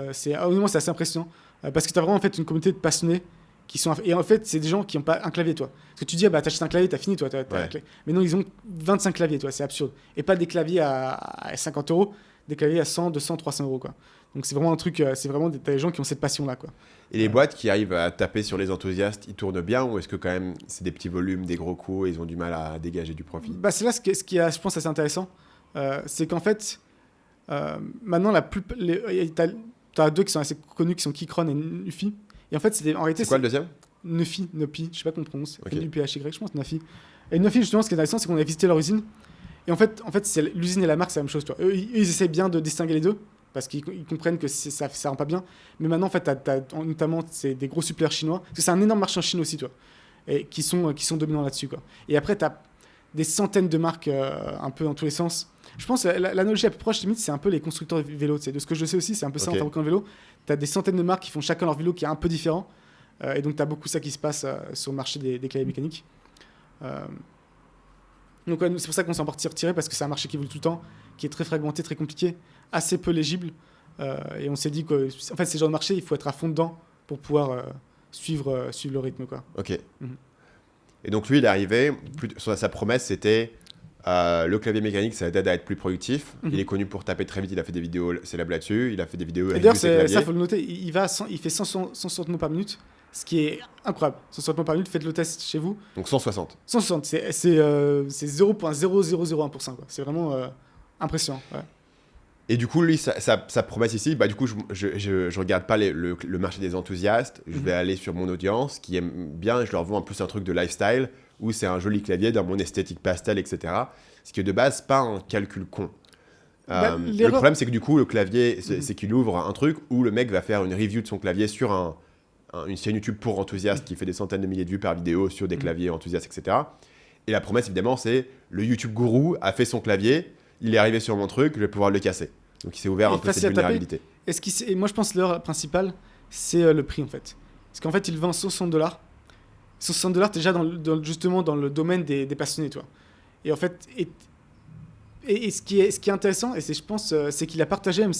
Honnêtement, c'est assez impressionnant. Parce que tu as vraiment en fait, une communauté de passionnés qui sont... Et en fait, c'est des gens qui n'ont pas un clavier, toi. Parce que tu dis, ah, bah, t'achètes un clavier, t'as fini, toi. Ouais. Un clavier. Mais non, ils ont 25 claviers, toi. C'est absurde. Et pas des claviers à 50 euros, des claviers à 100, 200, 300 euros, quoi. Donc c'est vraiment un truc, c'est vraiment des gens qui ont cette passion-là, quoi. Et les boîtes qui arrivent à taper sur les enthousiastes, ils tournent bien ou est-ce que quand même c'est des petits volumes, des gros coups et ils ont du mal à dégager du profit? Bah, c'est là ce qui est, je pense, assez intéressant. C'est qu'en fait, maintenant, t'as deux qui sont assez connus, qui sont Keychron et Nufi. Et en fait, en réalité, C'est quoi le deuxième? Nopi, je sais pas comment on prononce. Ok. N-U-P-H-Y, je pense, Nofi. Et Nofi, justement, ce qui est intéressant, c'est qu'on a visité leur usine. Et en fait l'usine et la marque, c'est la même chose. Tu vois. Eux, ils essaient bien de distinguer les deux, parce qu'ils comprennent que ça rend pas bien. Mais maintenant, en fait, t'as notamment des gros suppliers chinois, parce que c'est un énorme marché en Chine aussi, toi, et qui sont dominants là-dessus, quoi. Et après, t'as des centaines de marques un peu dans tous les sens. Je pense que l'analogie la plus proche, limite, c'est un peu les constructeurs de vélos. De ce que je sais aussi, c'est un peu ça en Ok. fabriquant de vélo. T'as des centaines de marques qui font chacun leur vélo qui est un peu différent. Et donc, t'as beaucoup ça qui se passe sur le marché des claviers mécaniques. Donc, ouais, c'est pour ça qu'on s'en partit retiré, parce que c'est un marché qui évolue tout le temps, qui est très fragmenté, très compliqué, assez peu légible. Et on s'est dit que, en fait, ces genres de marché, il faut être à fond dedans pour pouvoir suivre le rythme, quoi. Ok. Mhm. Et donc lui, il est arrivé, sa promesse c'était le clavier mécanique, ça aide à être plus productif. Mhm. Il est connu pour taper très vite, il a fait des vidéos célèbres là-dessus, il a fait des vidéos Et avec d'ailleurs, ses claviers. ça, faut le noter, il fait 160 mots par minute, ce qui est incroyable. 160 mots par minute, faites le test chez vous. Donc 160. 160, c'est 0,0001%, quoi. C'est vraiment impressionnant. Ouais. Et du coup, lui, sa promesse ici, bah, du coup, je regarde pas le marché des enthousiastes, je vais aller sur mon audience qui aime bien, et je leur vends en plus un truc de lifestyle, où c'est un joli clavier dans mon esthétique pastel, etc. Ce qui est de base pas un calcul con. Bah, Le l'erreur- problème, c'est que du coup, le clavier, c'est qu'il ouvre un truc où le mec va faire une review de son clavier sur une chaîne YouTube pour enthousiastes qui fait des centaines de milliers de vues par vidéo sur des claviers enthousiastes, etc. Et la promesse, évidemment, c'est le YouTube gourou a fait son clavier, il est arrivé sur mon truc, je vais pouvoir le casser. Donc il s'est ouvert Et un peu facile cette à taper. vulnérabilité. Et moi, je pense que l'erreur principale, c'est le prix, en fait. Parce qu'en fait, il vend 160 $. 160 $, déjà justement dans le domaine des passionnés, toi. Et en fait, et ce qui est intéressant, et je pense, c'est qu'il a partagé même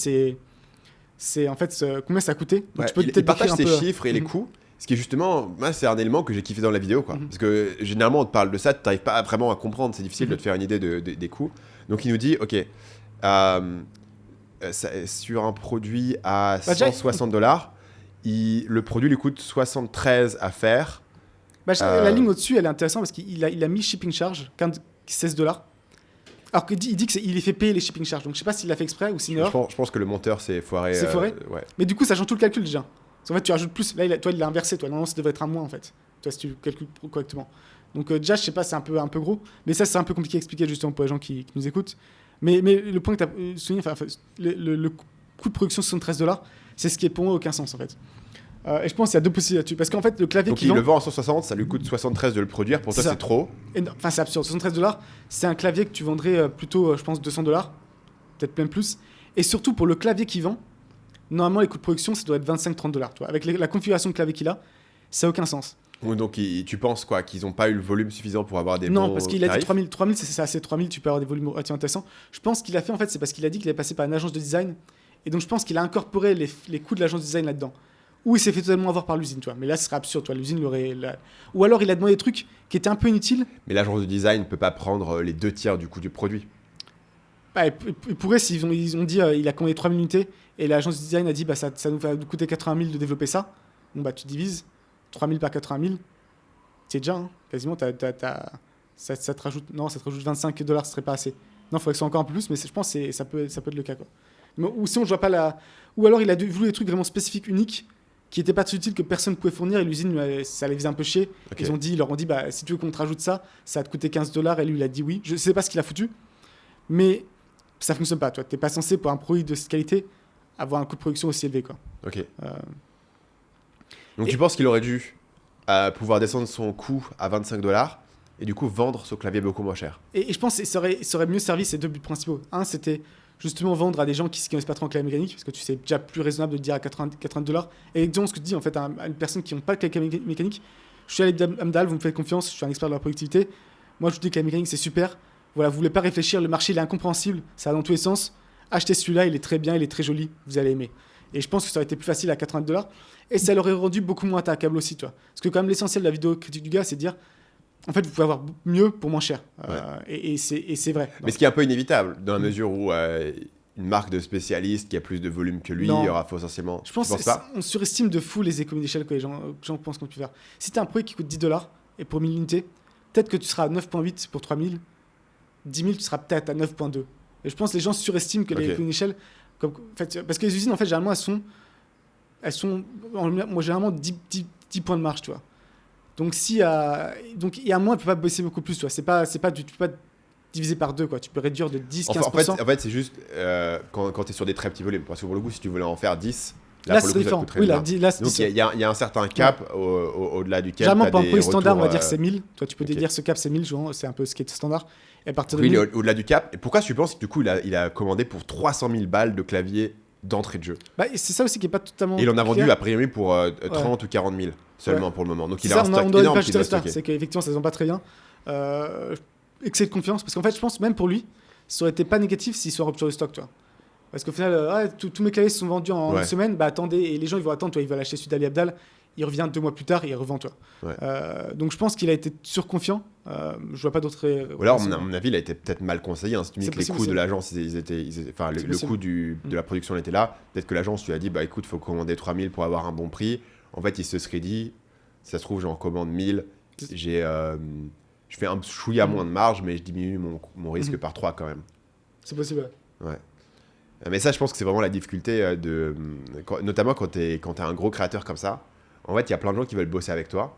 en fait combien ça a coûté. Donc, Ouais, tu peux il peut-être partage ses décrire un peu, chiffres et les Mhm. coûts, ce qui est justement, moi, c'est un élément que j'ai kiffé dans la vidéo, quoi. Mhm. Parce que généralement, on te parle de ça, tu n'arrives pas vraiment à comprendre, c'est difficile de Mhm. te faire une idée des coûts. Donc il nous dit, ok, sur un produit à Bah, déjà, 160 $, le produit lui coûte 73 à faire. Bah, la ligne au-dessus, elle est intéressante parce qu'il a mis shipping charge, 16 $. Alors qu'il dit qu'il fait payer les shipping charges. Donc je sais pas s'il l'a fait exprès ou s'il Je pense que le monteur s'est foiré. C'est foiré Ouais. Mais du coup, ça change tout le calcul déjà. Parce qu'en fait, tu rajoutes plus. Là, il l'a inversé, toi. Normalement, ça devrait être un moins, en fait. Toi, si tu calcules correctement. Donc, déjà, je sais pas, c'est un peu gros. Mais ça, c'est un peu compliqué à expliquer, justement, pour les gens qui nous écoutent. Mais le point que tu as souligné, le coût de production 73 $, c'est ce qui est pour moi aucun sens, en fait. Et je pense qu'il y a deux possibilités là-dessus. Parce qu'en fait, le clavier Donc qui il vend. le vend à 160, ça lui coûte 73 de le produire. Pour toi, C'est ça. c'est trop. Enfin, c'est absurde. 73 $, c'est un clavier que tu vendrais plutôt, je pense, 200 $. Peut-être même plus. Et surtout, pour le clavier qu'il vend, normalement, les coûts de production, ça doit être 25-30 $. Tu vois. Avec la configuration de clavier qu'il a, ça n'a aucun sens. Ou donc, tu penses quoi qu'ils n'ont pas eu le volume suffisant pour avoir des Non, bons parce qu'il a dit tarifs 3000, 3000 c'est assez 3000, tu peux avoir des volumes relativement intéressants. Je pense qu'il a fait, en fait, c'est parce qu'il a dit qu'il est passé par une agence de design. Et donc, je pense qu'il a incorporé les coûts de l'agence de design là-dedans. Ou il s'est fait totalement avoir par l'usine, tu vois. Mais là, ce serait absurde, tu vois. L'usine l'aurait. Ou alors, il a demandé des trucs qui étaient un peu inutiles. Mais l'agence de design ne peut pas prendre les 2/3 du coût du produit. Bah, il pourrait, s'ils ils ont dit, il a commandé 3000 unités. Et l'agence de design a dit, bah, ça nous va nous coûter 80 000 de développer ça. Bon, bah, tu divises 3000 par 80 000. C'est déjà, hein, quasiment, ça te rajoute, non, ça te rajoute $25, ce serait pas assez. Non, il faudrait que ce soit encore un peu plus, mais je pense que ça peut être le cas, quoi. Ou sinon, je vois pas la. Ou alors, il a voulu des trucs vraiment spécifiques, uniques, qui n'étaient pas très utiles, que personne ne pouvait fournir, et l'usine, ça les faisait un peu chier. Ok. Ils leur ont dit, bah, si tu veux qu'on te rajoute ça, ça va te coûter $15, et lui, il a dit oui. Je sais pas ce qu'il a foutu, mais ça fonctionne pas, toi. T'es pas censé, pour un produit de cette qualité, avoir un coût de production aussi élevé, quoi. Ok. Euh, Donc, Et- tu penses qu'il aurait dû pouvoir descendre son coût à $25 et du coup vendre ce clavier beaucoup moins cher. Et je pense que ça aurait mieux servi ces deux buts principaux. Un, c'était justement vendre à des gens qui ne connaissent pas trop en clavier mécanique, parce que tu sais déjà plus raisonnable de le dire à $80. Et exactement ce que tu dis en fait à une personne qui n'a pas de clavier mécanique. Je suis allé à Amdal, vous me faites confiance, je suis un expert de la productivité. Moi, je vous dis que la mécanique c'est super. Voilà, vous voulez pas réfléchir, le marché il est incompréhensible, ça va dans tous les sens. Achetez celui-là, il est très bien, il est très joli, vous allez aimer. Et je pense que ça aurait été plus facile à $80 et ça l'aurait rendu beaucoup moins attaquable aussi, toi. Parce que quand même l'essentiel de la vidéo critique du gars, c'est de dire en fait, vous pouvez avoir mieux pour moins cher. Et c'est vrai. Mais ce qui est un peu inévitable, dans la mesure où une marque de spécialiste qui a plus de volume que lui Non. aura forcément. Je pense tu penses pas on surestime de fou les économies d'échelle que les gens pensent qu'on peut faire. Si tu as un produit qui coûte $10 et pour 1000 unités, peut-être que tu seras à 9,8 pour 3000. 10 000, tu seras peut-être à 9,2. Et je pense que les gens surestiment que les Ok. économies d'échelle. En fait, parce que les usines, en fait, généralement, moi, généralement 10 points de marge, tu vois. Donc, donc, il y a un mois, tu peux pas baisser beaucoup plus, tu vois. Tu peux pas diviser par deux, quoi. Tu peux réduire de 10-15%. En fait, c'est juste quand tu es sur des très petits volumes. Parce que pour le coup, si tu voulais en faire 10, Là, pour le c'est coup, ça te différent. coûterait Oui, une là, blinde. là, c'est Donc, il y, a un certain cap au-delà duquel. généralement, t'as pour un des produit standard, on va retours, dire c'est 1000. Toi, tu peux ok. te dire ce cap, c'est 1000, c'est un peu ce qui est standard. Et à partir de Oui, il 1000, est au-delà du cap. Et pourquoi tu penses que du coup, il a commandé pour 300 000 balles de clavier d'entrée de jeu bah, c'est ça aussi qui est pas totalement. et il en a vendu clair. a priori pour 30 ou 40 000 seulement pour le moment. Donc C'est il ça, a un stock on doit énorme pas qu'il jeter doit le star. stocker. C'est qu'effectivement, ça se vend pas très bien. Excès de confiance. Parce qu'en fait, je pense, même pour lui, ça aurait été pas négatif s'il soit en rupture de stock, tu vois. Parce qu'au final, tous mes claviers sont vendus en une semaine. Bah attendez, et les gens ils vont attendre, tu vois, ils veulent acheter celui d'Ali Abdal. Il revient 2 mois plus tard et il revend, toi. Ouais. Donc je pense qu'il a été surconfiant. Je vois pas d'autres. Ou alors, à mon avis, il a été peut-être mal conseillé. Hein. Si tu me dis C'est que les possible, coûts c'est- de l'agence, enfin, C'est le possible. coût de la production était là. Peut-être que l'agence lui a dit, bah écoute, faut commander 3000 pour avoir un bon prix. En fait, il se serait dit, ça se trouve, j'en commande 1000. Je fais un chouïa moins de marge, mais je diminue mon risque par 3 quand même. C'est possible. Ouais. Mais ça, je pense que c'est vraiment la difficulté, notamment quand t'es un gros créateur comme ça. En fait, il y a plein de gens qui veulent bosser avec toi.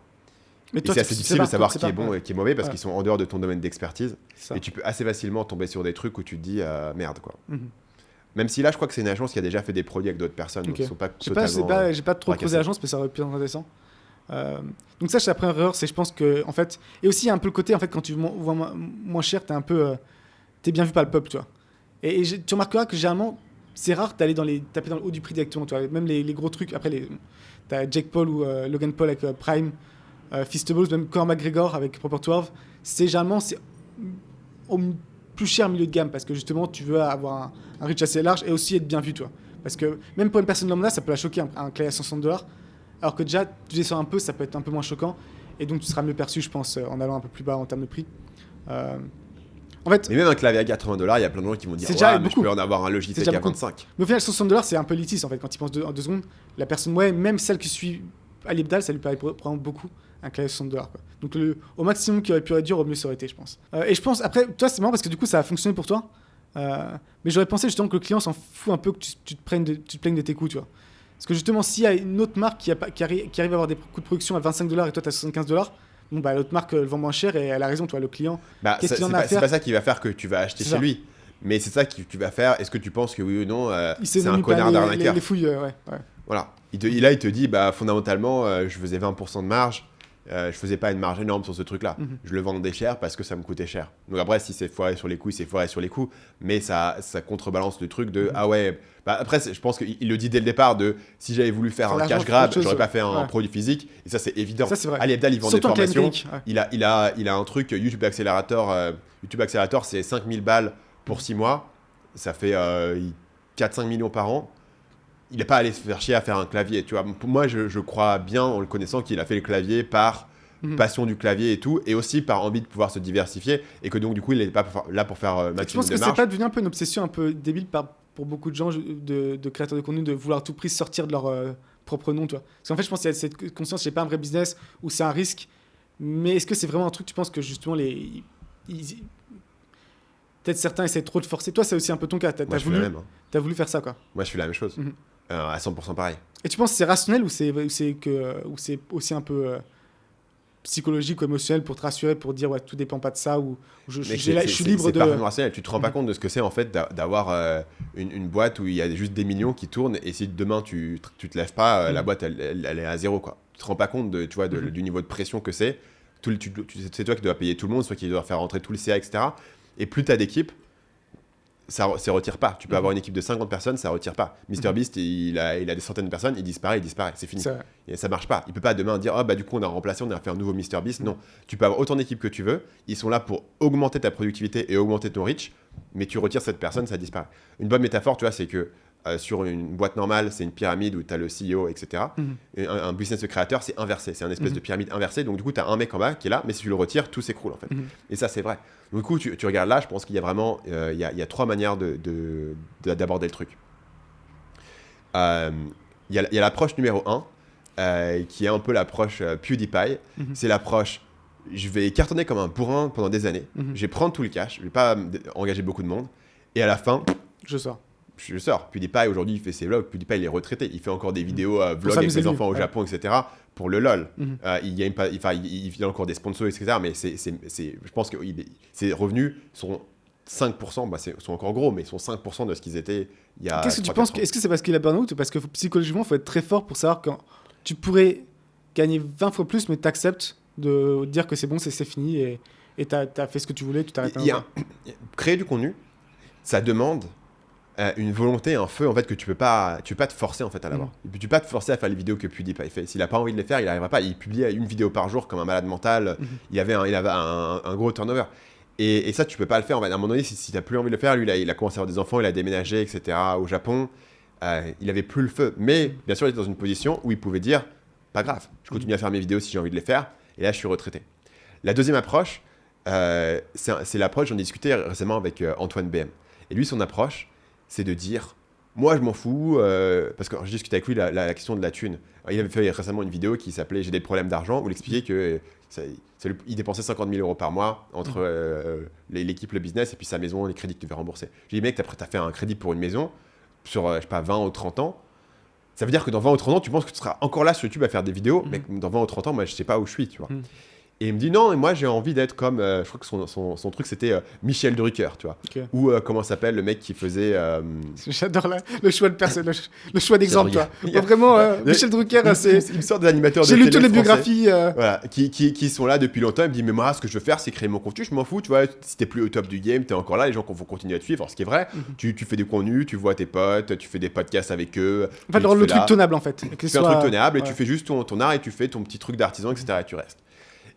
Mais Et toi, c'est tu assez sais difficile pas, de savoir tu sais qui est pas, bon ouais. et qui est mauvais parce Ouais. qu'ils sont en dehors de ton domaine d'expertise. C'est ça. Et tu peux assez facilement tomber sur des trucs où tu te dis merde quoi. Mhm. Même si là, je crois que c'est une agence qui a déjà fait des produits avec d'autres personnes, donc Ok. ils sont pas Je sais pas, totalement. j'ai pas trop fracassés. creusé l'agence, mais ça aurait pu être intéressant. Donc ça, c'est la première erreur, c'est je pense que en fait, et aussi il y a un peu le côté en fait quand tu vois moins cher, t'es un peu, t'es bien vu par le peuple, tu vois. Tu remarqueras que généralement, c'est rare d'aller taper dans le haut du prix directement, tu vois. Même les gros trucs. Après, t'as Jake Paul ou Logan Paul avec Prime, Feastables, même Conor McGregor avec Proper 12. Généralement c'est au plus cher milieu de gamme parce que justement tu veux avoir un reach assez large et aussi être bien vu, toi. Parce que même pour une personne lambda, ça peut la choquer un clavier à $160. Alors que déjà, tu descends un peu, ça peut être un peu moins choquant. Et donc, tu seras mieux perçu, je pense, en allant un peu plus bas en termes de prix. En fait, Mais même un clavier à $80, il y a plein de gens qui vont dire C'est déjà ouais, mais je beaucoup. peux en avoir un C'est Logitech déjà à beaucoup. 25. mais au final, $160, c'est un peu élitiste, en fait, quand tu penses en 2 secondes. La personne, ouais, même celle qui suit Ali Abdal, ça lui paraît prendre beaucoup un clavier à $60. Quoi. Donc, au maximum qu'il aurait pu réduire, au mieux ça aurait été, je pense. Et je pense, après, toi, c'est marrant parce que du coup, ça a fonctionné pour toi. Mais j'aurais pensé justement que le client s'en fout un peu que tu te plaignes de tes coûts, tu vois. Parce que justement, s'il y a une autre marque qui arrive à avoir des coûts de production à $25 et toi, tu as $75, bon, bah, l'autre marque le vend moins cher et elle a raison, toi, le client. Bah, Qu'est-ce qu'il en a à c'est faire pas ça qui va faire que tu vas acheter C'est chez ça. lui. Mais c'est ça que tu vas faire. Est-ce que tu penses que oui ou non, Il s'est c'est un venu connard pas d'arnaqueur les fouilles, ouais. Voilà. Il te dit, bah, fondamentalement, je faisais 20% de marge. je faisais pas une marge énorme sur ce truc-là. Je le vendais cher parce que ça me coûtait cher. Donc après, si c'est foiré sur les coups, c'est foiré sur les coups. Mais ça contrebalance le truc de ah ouais. Bah après, je pense qu'il le dit dès le départ de si j'avais voulu faire un cash grab, j'aurais pas fait un produit physique. Et ça, c'est évident. Ça, c'est vrai. Ali Abdaal, il vend Surtout des formations. ouais. Il a un truc YouTube Accelerator. YouTube Accelerator, c'est 5000 balles pour 6 mois. Ça fait 4-5 millions par an. Il n'est pas allé se faire chier à faire un clavier, tu vois. Pour moi, je crois bien, en le connaissant, qu'il a fait le clavier par passion du clavier et tout, et aussi par envie de pouvoir se diversifier, et que donc, du coup, il n'est pas là pour faire maximum de marge. Je pense que c'est pas devenu un peu une obsession un peu débile pour beaucoup de gens, de créateurs de contenu, de vouloir à tout prix sortir de leur propre nom, tu vois. Parce qu'en fait, je pense qu'il y a cette conscience, c'est pas un vrai business, ou c'est un risque, mais est-ce que c'est vraiment un truc, tu penses que justement, peut-être certains essaient trop de forcer. Toi, c'est aussi un peu ton cas. T'as voulu faire ça, quoi. Moi, je fais la même chose. À 100% pareil. Et tu penses que c'est rationnel ou c'est aussi un peu psychologique ou émotionnel pour te rassurer, pour dire ouais, tout dépend pas de ça ou je suis libre de. C'est parfaitement rationnel. Tu te rends pas compte de ce que c'est en fait d'avoir une boîte où il y a juste des millions qui tournent et si demain tu te lèves pas, la boîte elle est à zéro, quoi. Tu te rends pas compte du niveau de pression que c'est. C'est toi qui dois payer tout le monde, c'est toi qui dois faire rentrer tout le CA, etc. Et plus tu as d'équipe, ça retire pas. Tu peux avoir une équipe de 50 personnes, ça retire pas. MrBeast, il a des centaines de personnes, il disparaît, c'est fini. Et ça marche pas. Il peut pas demain dire du coup on a remplacé, on a fait un nouveau MrBeast. Non, tu peux avoir autant d'équipes que tu veux. Ils sont là pour augmenter ta productivité et augmenter ton reach, mais tu retires cette personne, ça disparaît. Une bonne métaphore, tu vois, c'est que sur une boîte normale, c'est une pyramide où tu as le CEO, etc. Et un business de créateur, c'est inversé. C'est une espèce de pyramide inversée. Donc, du coup, tu as un mec en bas qui est là, mais si tu le retires, tout s'écroule, en fait. Et ça, c'est vrai. Donc, du coup, tu regardes là, je pense qu'il y a vraiment il y a 3 manières d'aborder le truc. Il y a l'approche numéro 1, qui est un peu l'approche PewDiePie. C'est l'approche, je vais cartonner comme un bourrin pendant des années. Je vais prendre tout le cash, je vais pas engager beaucoup de monde. Et à la fin, je sors. PewDiePie, aujourd'hui, il fait ses vlogs. PewDiePie, il est retraité. Il fait encore des vidéos vlogs avec ses enfants au Japon, etc. pour le LOL. Il vient encore des sponsors, etc. Mais je pense que ses revenus sont 5%, sont encore gros, mais ils sont 5% de ce qu'ils étaient il y a. Qu'est-ce que tu penses Est-ce que c'est parce qu'il a burn-out ou parce que psychologiquement, il faut être très fort pour savoir quand tu pourrais gagner 20 fois plus, mais tu acceptes de dire que c'est bon, c'est fini et tu as fait ce que tu voulais, tu t'arrêtes pas. Créer du contenu, ça demande une volonté, un feu en fait que tu peux pas te forcer en fait à l'avoir. Tu peux pas te forcer à faire les vidéos que PewDiePie fait. S'il a pas envie de les faire, il arrivera pas. Il publiait une vidéo par jour comme un malade mental. Il avait un gros turnover. Et ça tu peux pas le faire. À un moment donné, si t'as plus envie de le faire, lui il a commencé à avoir des enfants, il a déménagé, etc. au Japon. Il avait plus le feu. Mais bien sûr, il était dans une position où il pouvait dire pas grave, je continue à faire mes vidéos si j'ai envie de les faire. Et là, je suis retraité. La deuxième approche, c'est l'approche, j'en ai discuté récemment avec Antoine BM. Et lui, son approche, c'est de dire moi je m'en fous parce que j'ai discuté avec lui la question de la thune. Il avait fait récemment une vidéo qui s'appelait J'ai des problèmes d'argent où il expliquait que il dépensait 50 000 € par mois entre l'équipe, le business et puis sa maison, les crédits que tu devais rembourser. J'ai dit mec, t'as fait un crédit pour une maison sur je sais pas 20 ou 30 ans. Ça veut dire que dans 20 ou 30 ans tu penses que tu seras encore là sur YouTube à faire des vidéos, mais dans 20 ou 30 ans moi je sais pas où je suis, tu vois. Et il me dit non, et moi j'ai envie d'être comme, je crois que son truc c'était Michel Drucker, tu vois. Okay. Ou comment s'appelle le mec qui faisait. J'adore le choix de personne, le choix d'exemple, toi. Vraiment, Michel Drucker, c'est. Il me sort des animateurs de télé. J'ai lu toutes les français, biographies. Voilà, qui sont là depuis longtemps. Il me dit mais moi ce que je veux faire c'est créer mon contenu, je m'en fous, tu vois. Si t'es plus au top du game, t'es encore là, les gens vont continuer à te suivre, alors, ce qui est vrai. Tu fais du contenu, tu vois tes potes, tu fais des podcasts avec eux. En fait, le truc tenable en fait. Tu fais un truc tenable et tu fais juste ton art et tu fais ton petit truc d'artisan, etc. et tu restes.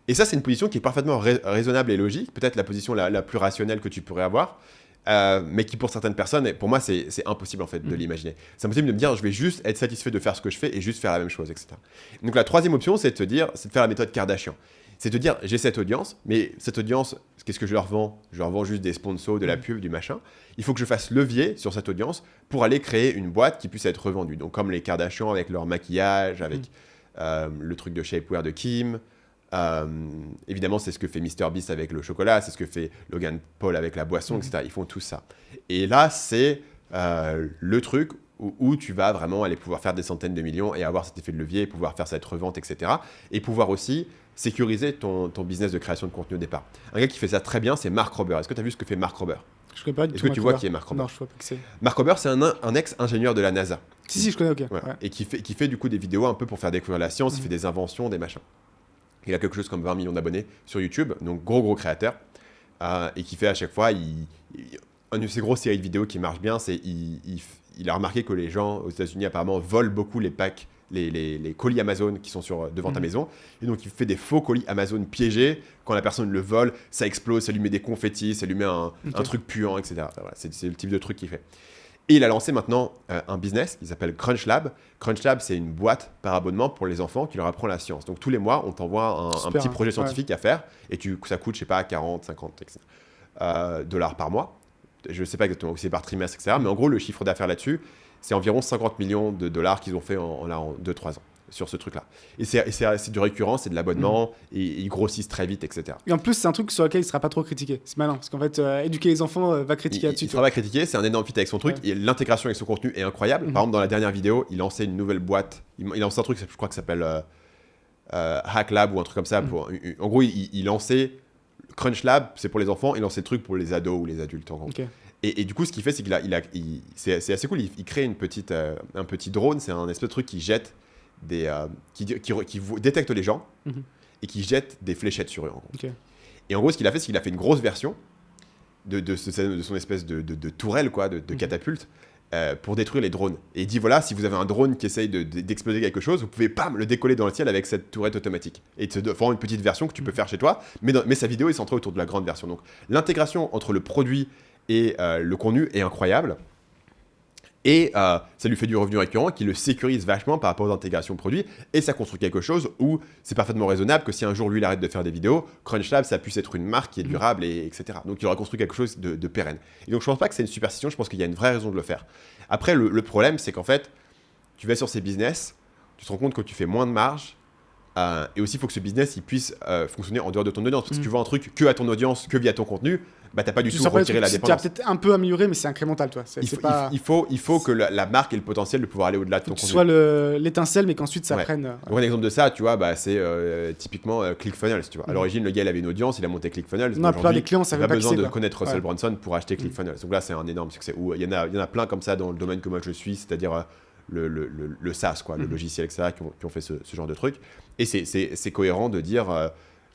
Et ça, c'est une position qui est parfaitement raisonnable et logique, peut-être la position la plus rationnelle que tu pourrais avoir, mais qui pour certaines personnes, pour moi, c'est impossible en fait de l'imaginer. C'est impossible de me dire, je vais juste être satisfait de faire ce que je fais et juste faire la même chose, etc. Donc la troisième option, c'est de faire la méthode Kardashian. C'est de dire, j'ai cette audience, mais cette audience, qu'est-ce que je leur vends ? Je leur vends juste des sponsors, de la pub, du machin. Il faut que je fasse levier sur cette audience pour aller créer une boîte qui puisse être revendue. Donc comme les Kardashians avec leur maquillage, avec le truc de shapewear de Kim. Évidemment, c'est ce que fait MrBeast avec le chocolat, c'est ce que fait Logan Paul avec la boisson, etc. Ils font tout ça. Et là, c'est le truc où tu vas vraiment aller pouvoir faire des centaines de millions et avoir cet effet de levier, et pouvoir faire cette revente, etc. Et pouvoir aussi sécuriser ton business de création de contenu au départ. Un gars qui fait ça très bien, c'est Mark Rober. Est-ce que tu as vu ce que fait Mark Rober ? Je connais pas du tout. Est-ce que tu vois qui est Mark Rober ? Non, je vois pas qui c'est. Mark Rober, c'est un ex-ingénieur de la NASA. Si, je connais, ok. Voilà. Ouais. Et qui fait du coup des vidéos un peu pour faire découvrir la science, il fait des inventions, des machins. Il a quelque chose comme 20 millions d'abonnés sur YouTube, donc gros créateur, et qui fait à chaque fois, une de ses grosses séries de vidéos qui marche bien, c'est il a remarqué que les gens aux États-Unis apparemment volent beaucoup les packs, les colis Amazon qui sont devant ta maison, et donc il fait des faux colis Amazon piégés. Quand la personne le vole, ça explose, ça lui met des confettis, ça lui met un truc puant, etc. Voilà, c'est le type de truc qu'il fait. Et il a lancé maintenant un business qui s'appelle CrunchLab. CrunchLab, c'est une boîte par abonnement pour les enfants qui leur apprend la science. Donc tous les mois, on t'envoie un petit projet scientifique à faire et ça coûte, je sais pas, 40, 50 etc., dollars par mois. Je ne sais pas exactement, c'est par trimestre, etc. Mais en gros, le chiffre d'affaires là-dessus, c'est environ 50 millions de dollars qu'ils ont fait en 2-3 ans sur ce truc-là. Et c'est du récurrent, c'est de l'abonnement, et ils grossissent très vite, etc. Et en plus, c'est un truc sur lequel il ne sera pas trop critiqué. C'est malin, parce qu'en fait, éduquer les enfants va critiquer là-dessus. Il sera pas critiqué, c'est un énorme fit avec son truc, et l'intégration avec son contenu est incroyable. Par exemple, dans la dernière vidéo, il lançait une nouvelle boîte, il lançait un truc, je crois que ça s'appelle Hack Lab ou un truc comme ça. En gros, il lançait Crunch Lab, c'est pour les enfants, il lançait le truc pour les ados ou les adultes, en gros. Okay. Et du coup, ce qu'il fait, c'est c'est assez cool, il crée un petit drone, c'est un espèce de truc qui jette qui détecte les gens et qui jette des fléchettes sur eux, en gros. Okay. Et en gros, ce qu'il a fait, c'est qu'il a fait une grosse version de son espèce de tourelle, quoi, de catapulte, pour détruire les drones. Et il dit, voilà, si vous avez un drone qui essaye d'exploser quelque chose, vous pouvez le décoller dans le ciel avec cette tourette automatique. Et te faire une petite version que tu peux faire chez toi, mais sa vidéo est centrée autour de la grande version. Donc l'intégration entre le produit et le contenu est incroyable. Et ça lui fait du revenu récurrent qui le sécurise vachement par rapport aux intégrations produits. Et ça construit quelque chose où c'est parfaitement raisonnable que si un jour lui il arrête de faire des vidéos, CrunchLab ça puisse être une marque qui est durable, etc. Donc il aura construit quelque chose de pérenne. Et donc je pense pas que c'est une superstition, je pense qu'il y a une vraie raison de le faire. Après le problème c'est qu'en fait, tu vas sur ces business, tu te rends compte que tu fais moins de marge. Et aussi il faut que ce business il puisse fonctionner en dehors de ton audience. Parce que si tu vends un truc que à ton audience, que via ton contenu, bah t'as pas du tout retiré la dépendance. Tu as peut-être un peu amélioré, mais c'est incrémental, toi. Il faut que la marque ait le potentiel de pouvoir aller au-delà de ton contenu. Que ce soit l'étincelle, mais qu'ensuite ça prenne. Donc, un exemple de ça, tu vois, bah, c'est typiquement ClickFunnels. Tu vois. À l'origine, le gars il avait une audience, il a monté ClickFunnels. Non, la plupart des clients, ça n'a pas besoin de quoi. connaître Russell Brunson pour acheter ClickFunnels. Donc là, c'est un énorme succès. Il y en a plein comme ça dans le domaine que moi je suis, c'est-à-dire le SaaS, quoi, le logiciel, etc., qui ont fait ce genre de truc. Et c'est cohérent de dire.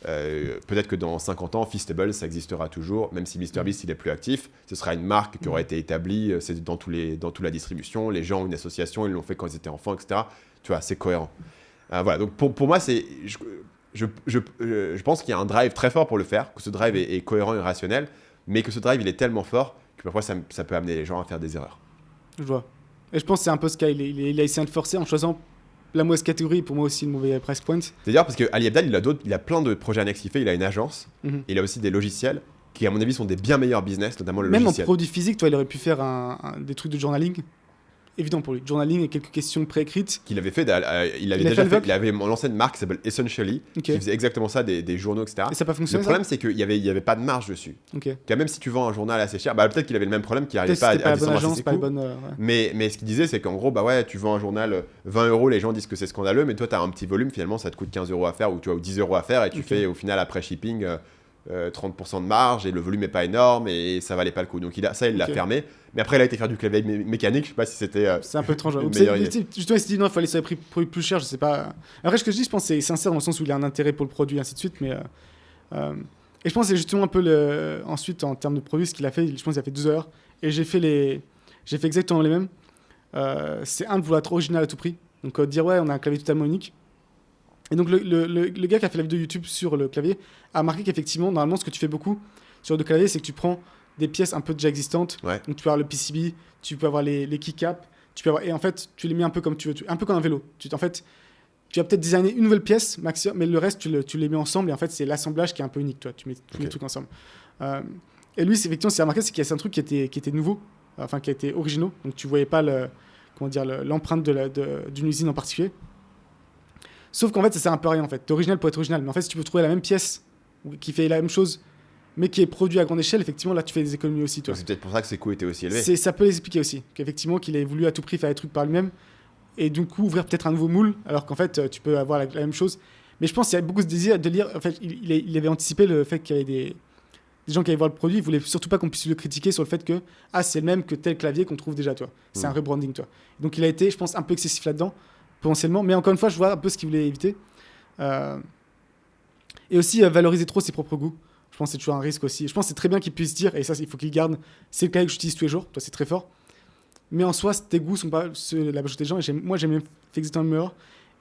Peut-être que dans 50 ans, Feastable, ça existera toujours, même si MrBeast il est plus actif. Ce sera une marque qui aura été établie, c'est dans toute la distribution. Les gens ont une association, ils l'ont fait quand ils étaient enfants, etc. Tu vois, c'est cohérent. Voilà, donc pour moi, je pense qu'il y a un drive très fort pour le faire, que ce drive est cohérent et rationnel, mais que ce drive il est tellement fort que parfois ça peut amener les gens à faire des erreurs. Je vois. Et je pense que c'est un peu ce cas. Il a essayé de forcer en choisissant la mauvaise catégorie, pour moi aussi, le mauvais price point. C'est-à-dire parce que Ali Abdaal, il a plein de projets annexes qu'il fait. Il a une agence, il a aussi des logiciels qui, à mon avis, sont des bien meilleurs business, notamment le logiciel. Même en produit physique, toi, il aurait pu faire des trucs de journaling. Évident pour lui. Journaling et quelques questions préécrites. Qu'il avait fait, il avait lancé une marque qui s'appelle Essentially, qui faisait exactement ça, des journaux, etc. Et ça n'a pas fonctionné. Le problème, c'est qu'il n'y avait pas de marge dessus. Même si tu vends un journal assez cher, peut-être qu'il avait le même problème, qu'il n'arrivait pas à descendre assez ses coûts. Mais ce qu'il disait, c'est qu'en gros, tu vends un journal 20 €, les gens disent que c'est scandaleux, mais toi, tu as un petit volume, finalement, ça te coûte 15 € à faire, ou 10 € à faire, et tu fais au final, après shipping, 30% de marge, et le volume n'est pas énorme, et ça valait pas le coup. Donc il l'a fermé. Mais après, il a été faire du clavier mécanique, je sais pas si c'était. C'est un peu étrange. Justement, il s'est dit non, il fallait sur les produits plus chers, je sais pas. Après, ce que je dis, je pense que c'est sincère dans le sens où il a un intérêt pour le produit, ainsi de suite. Mais, et je pense que c'est justement un peu ensuite, en termes de produits, ce qu'il a fait, je pense qu'il a fait 2 heures. Et j'ai fait exactement les mêmes. C'est de vouloir être original à tout prix. Donc dire, ouais, on a un clavier totalement unique. Et donc, le gars qui a fait la vidéo YouTube sur le clavier a remarqué qu'effectivement, normalement, ce que tu fais beaucoup sur le clavier, c'est que tu prends des pièces un peu déjà existantes. Ouais. Donc, tu peux avoir le PCB, tu peux avoir les keycaps, et en fait, tu les mets un peu comme tu veux, un peu comme un vélo. En fait, tu vas peut-être designer une nouvelle pièce maximum, mais le reste, tu les mets ensemble, et en fait, c'est l'assemblage qui est un peu unique. Toi. Tu mets tous les trucs ensemble. Et lui, effectivement, ce qu'il a remarqué, c'est qu'il y a un truc qui était nouveau, enfin, qui a été originaux. Donc, tu voyais pas l'empreinte d'une usine en particulier. Sauf qu'en fait, ça sert un peu à rien, en fait. T'es original pour être original. Mais en fait, si tu peux trouver la même pièce qui fait la même chose, mais qui est produit à grande échelle, effectivement, là, tu fais des économies aussi, toi. C'est peut-être pour ça que ses coûts étaient aussi élevés. Ça peut l'expliquer aussi. Qu'effectivement, qu'il ait voulu à tout prix faire des trucs par lui-même et du coup, ouvrir peut-être un nouveau moule, alors qu'en fait, tu peux avoir la même chose. Mais je pense qu'il y a beaucoup de désir de lire. En fait, il avait anticipé le fait qu'il y avait des gens qui allaient voir le produit. Il voulait surtout pas qu'on puisse le critiquer sur le fait que c'est le même que tel clavier qu'on trouve déjà, toi. C'est un rebranding, toi. Donc, il a été, je pense, un peu excessif là-dedans. Potentiellement, mais encore une fois, je vois un peu ce qu'il voulait éviter. Et aussi valoriser trop ses propres goûts. Je pense que c'est toujours un risque aussi. Je pense que c'est très bien qu'il puisse dire, et ça il faut qu'il garde, c'est le clavier que j'utilise tous les jours, toi c'est très fort. Mais en soi, tes goûts sont pas ceux de la majorité des gens, et moi j'aime fait exactement le meilleur.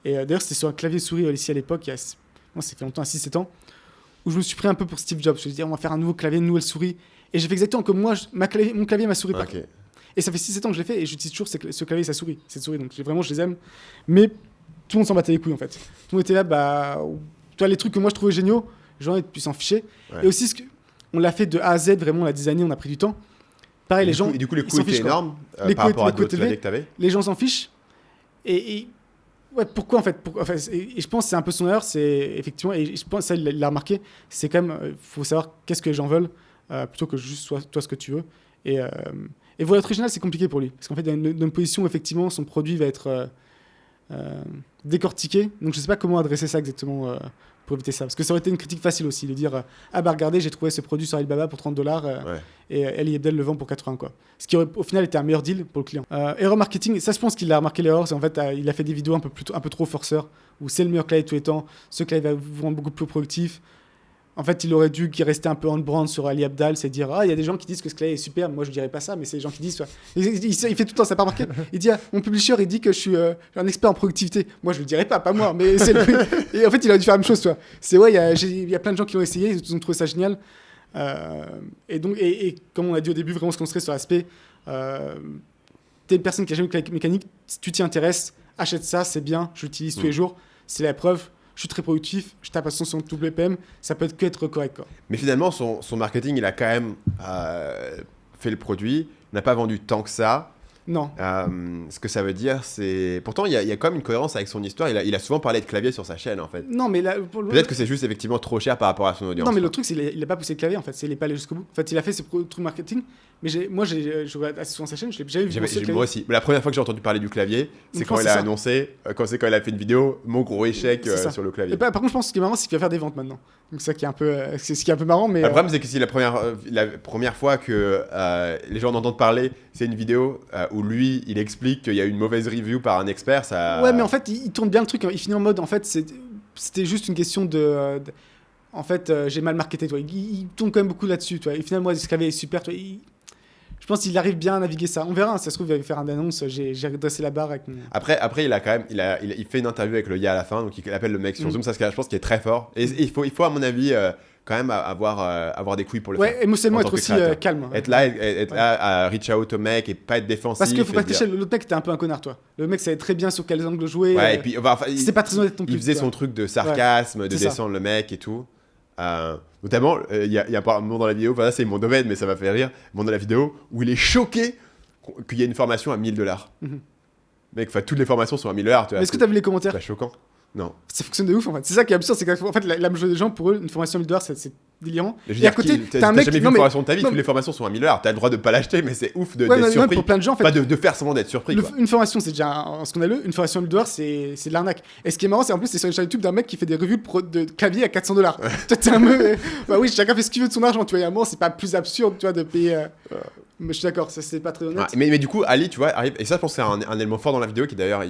Et d'ailleurs c'était sur un clavier souris ici à l'époque, moi ça fait longtemps, à 6-7 ans, où je me suis pris un peu pour Steve Jobs. Je me suis dit on va faire un nouveau clavier, une nouvelle souris. Et j'ai fait exactement comme moi, mon clavier, ma souris. Ok. Et ça fait 6-7 ans que je l'ai fait, et j'utilise toujours ce clavier et sa souris, cette souris. Donc vraiment je les aime. Mais tout le monde s'en battait les couilles en fait. Tout le monde était là, toi les trucs que moi je trouvais géniaux, les gens pu s'en ficher. Ouais. Et aussi, on l'a fait de A à Z, vraiment, on l'a designé, on a pris du temps. Pareil, les gens. Et du coup, les ils coûts s'en étaient fichent, quoi. énormes Les par coûts rapport à étaient d'autres élevés. claviers que t'avais. Les gens s'en fichent. Ouais, pourquoi en fait et je pense que c'est un peu son erreur, c'est effectivement, et je pense que ça, il l'a remarqué, c'est quand même, faut savoir qu'est-ce que les gens veulent, plutôt que juste toi ce que tu veux. Et voir être original, c'est compliqué pour lui. Parce qu'en fait, dans une position où effectivement, son produit va être décortiqué. Donc je sais pas comment adresser ça exactement pour éviter ça. Parce que ça aurait été une critique facile aussi, de dire ah bah regardez, j'ai trouvé ce produit sur Alibaba pour $30 et Ali Abdel le vend pour 80 quoi. Ce qui aurait au final été un meilleur deal pour le client. Erreur marketing, ça je pense qu'il a remarqué l'erreur, c'est en fait il a fait des vidéos un peu trop forceur, où c'est le meilleur clavier de tous les temps, ce clavier va vous rendre beaucoup plus productif. En fait, il aurait dû rester un peu on brand sur Ali Abdal, c'est dire il y a des gens qui disent que ce clavier est super, moi je dirais pas ça, mais c'est les gens qui disent. Il fait tout le temps, ça n'a pas remarqué. Il dit mon publisher, il dit que je suis un expert en productivité. Moi je le dirais pas moi, mais c'est et en fait il aurait dû faire la même chose, toi. C'est il y a plein de gens qui l'ont essayé, ils ont trouvé ça génial. Et donc comme on a dit au début, vraiment se concentrer sur l'aspect. T'es une personne qui a jamais eu de clavier mécanique, si tu t'y intéresses, achète ça, c'est bien, je l'utilise tous les jours, c'est la preuve. Je suis très productif, je tape à 100 sur WPM, ça peut que être correct. Quoi. Mais finalement, son marketing, il a quand même fait le produit, n'a pas vendu tant que ça. Non. Ce que ça veut dire, c'est... Pourtant, il y a quand même une cohérence avec son histoire. Il a souvent parlé de clavier sur sa chaîne, en fait. Non, mais là... Peut-être que c'est juste effectivement trop cher par rapport à son audience. Non, mais le truc, c'est qu'il n'a pas poussé le clavier, en fait. Il n'est pas allé jusqu'au bout. En fait, il a fait ses trucs marketing, mais je regarde assez souvent sa chaîne, je l'ai jamais vu. Moi aussi. La première fois que j'ai entendu parler du clavier, c'est quand il a annoncé, quand il a fait une vidéo, mon gros échec sur le clavier. Et par contre, je pense que ce qui est marrant, c'est qu'il va faire des ventes maintenant. Donc c'est ça qui est un peu, c'est ce qui est un peu marrant, mais... Le problème, c'est que si la première fois que les gens en entendent parler, c'est une vidéo où lui, il explique qu'il y a eu une mauvaise review par un expert, ça... Ouais, mais en fait, il tourne bien le truc. Il finit en mode, en fait, c'était juste une question de en fait, j'ai mal marketé, toi. Il tourne quand même beaucoup là-dessus, toi. Et finalement, ce clavier est super, toi. Je pense qu'il arrive bien à naviguer ça. On verra, si ça se trouve, il va faire une annonce. J'ai redressé la barre avec mon... Après, il a quand même, il fait une interview avec le gars à la fin, donc il appelle le mec sur Zoom. Ça, je pense qu'il est très fort. Et il faut à mon avis, quand même avoir des couilles pour le faire. Ouais, émotionnellement, être aussi calme. Être là à reach out au mec et pas être défensif. Parce qu'il faut pas tricher. L'autre mec était un peu un connard, toi. Le mec savait très bien sur quels angles jouer. Ouais, et puis c'était pas très honnête non plus. Il faisait son truc de sarcasme, de descendre le mec et tout. Notamment, il y a un moment dans la vidéo, voilà, c'est mon domaine, mais ça m'a fait rire, un moment dans la vidéo où il est choqué qu'il y ait une formation à $1000. Mec, toutes les formations sont à $1000. Est-ce que tu as vu les commentaires? C'est choquant. Non. Ça fonctionne de ouf en fait. C'est ça qui est absurde, c'est qu'en fait la majorité des gens, pour eux, une formation à $1000, c'est délirant. Et à côté, t'as un mec jamais vu une formation de ta vie, toutes les formations sont à $1000. T'as le droit de pas l'acheter, mais c'est ouf d'être surpris. Pour plein de gens, en fait, pas de faire semblant d'être surpris. Une formation, c'est déjà un scandaleux. Une formation à $1000, c'est de l'arnaque. Et ce qui est marrant, c'est en plus, c'est sur une chaîne YouTube d'un mec qui fait des revues de clavier à $400. Toi, t'es un peu. Bah oui, chacun fait ce qu'il veut de son argent. Tu vois, à un moment, c'est pas plus absurde, tu vois, de payer. Mais je suis d'accord, ça c'est pas très honnête. Mais du coup, Ali, tu vois, arrive. Et ça, je pense que c'est un élément fort dans la vidéo qui d'ailleurs,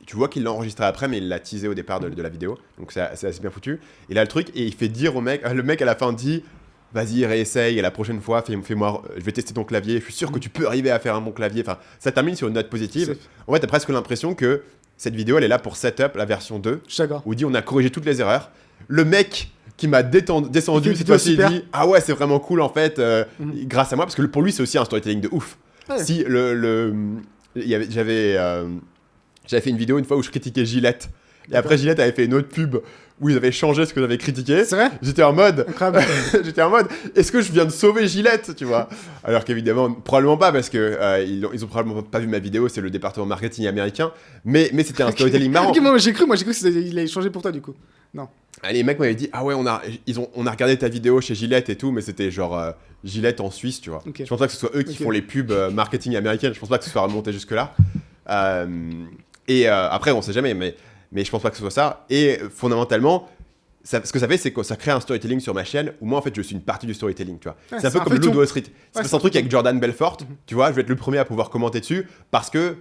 tu vois qu'il l'a enregistré après, mais il l'a teasé au départ de la vidéo. Donc c'est assez bien foutu. Il a le truc et il fait dire au mec, le mec à la fin dit vas-y, réessaye, et la prochaine fois, fais-moi, je vais tester ton clavier, je suis sûr que tu peux arriver à faire un bon clavier. Enfin, ça termine sur une note positive. En fait, t'as presque l'impression que cette vidéo, elle est là pour setup la version 2. Je suis d'accord. Où dit on a corrigé toutes les erreurs. Le mec qui m'a descendu cette fois-ci, il dit ah ouais, c'est vraiment cool en fait, grâce à moi, parce que pour lui, c'est aussi un storytelling de ouf. Ouais. Si j'avais fait une vidéo une fois où je critiquais Gillette. Et après, Gillette avait fait une autre pub où ils avaient changé ce que j'avais critiqué. C'est vrai ? J'étais en mode, est-ce que je viens de sauver Gillette, tu vois ? Alors qu'évidemment, probablement pas, parce que ils ont probablement pas vu ma vidéo, c'est le département marketing américain. Mais c'était un storytelling marrant. Moi j'ai cru qu'il allait changer pour toi du coup. Non. Les mecs m'avaient dit, ah ouais, on a regardé ta vidéo chez Gillette et tout, mais c'était genre Gillette en Suisse, tu vois. Okay. Je pense pas que ce soit eux qui font les pubs marketing américaines. Je pense pas que ce soit remonté jusque là. Après, on sait jamais, mais je pense pas que ce soit ça. Et fondamentalement, ce que ça fait, c'est que ça crée un storytelling sur ma chaîne où moi, en fait, je suis une partie du storytelling, tu vois. Ouais, c'est un peu comme le Loup de Wall Street. C'est un truc avec Jordan Belfort, tu vois. Je vais être le premier à pouvoir commenter dessus parce que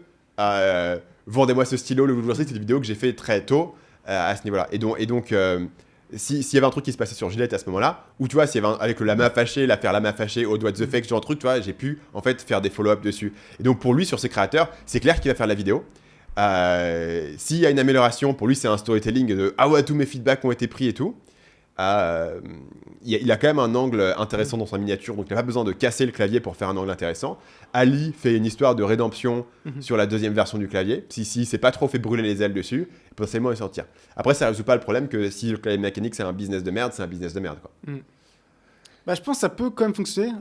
vendez-moi ce stylo, le Loup de Wall Street, c'est une vidéo que j'ai fait très tôt à ce niveau-là. Et donc s'il y avait un truc qui se passait sur Gillette à ce moment-là, ou tu vois, s'il y avait avec le lama fâché, l'affaire lama fâché, au doigt de The Fake, ce genre de truc, tu vois, j'ai pu en fait faire des follow-up dessus. Et donc pour lui, sur ses créateurs, c'est clair qu'il va faire la vidéo. S'il y a une amélioration, pour lui, c'est un storytelling de ah ouais, tous mes feedbacks ont été pris et tout. Il a quand même un angle intéressant dans sa miniature, donc il n'a pas besoin de casser le clavier pour faire un angle intéressant. Ali fait une histoire de rédemption sur la deuxième version du clavier. Si c'est pas trop fait brûler les ailes dessus, potentiellement il sortir. Après, ça ne résout pas le problème que si le clavier mécanique c'est un business de merde, c'est un business de merde, quoi. Bah, je pense que ça peut quand même fonctionner.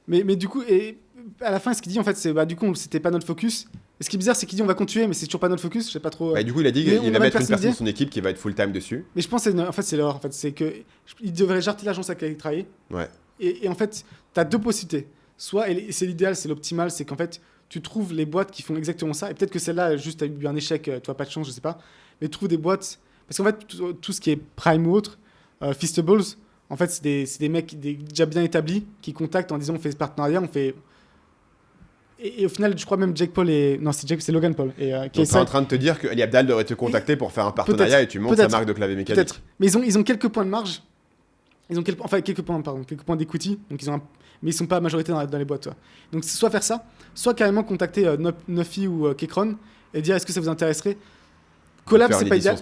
Mais du coup, et à la fin, ce qu'il dit en fait, c'est bah, du coup, c'était pas notre focus. Et ce qui est bizarre, c'est qu'il dit on va continuer, mais c'est toujours pas notre focus. Je sais pas trop. Du coup, il a dit mais qu'il va mettre une personne de son équipe qui va être full time dessus. Mais je pense que c'est l'erreur. En fait, c'est que il devrait jarter l'agence avec laquelle il travaille. Ouais. Et en fait, tu as deux possibilités. Soit, et c'est l'idéal, c'est l'optimal, c'est qu'en fait, tu trouves les boîtes qui font exactement ça. Et peut-être que celle-là, juste, a eu un échec, tu n'as pas de chance, je sais pas. Mais trouve des boîtes. Parce qu'en fait, tout ce qui est Prime ou autre, Feastables, en fait, c'est des mecs déjà bien établis qui contactent en disant on fait ce partenariat, on fait. Et au final, je crois même Jake Paul et. Non, c'est Logan Paul. Et, qui est en train de te dire que Ali Abdaal devrait te contacter pour faire un partenariat et tu montes sa marque de clavier mécanique. Peut-être. Mais ils ont quelques points de marge. Ils ont quelques points d'equity. Donc mais ils sont pas à majorité dans les boîtes. Toi. Donc soit faire ça, soit carrément contacter Nuffy ou Kekron et dire est-ce que ça vous intéresserait. Collab, c'est pas idéal.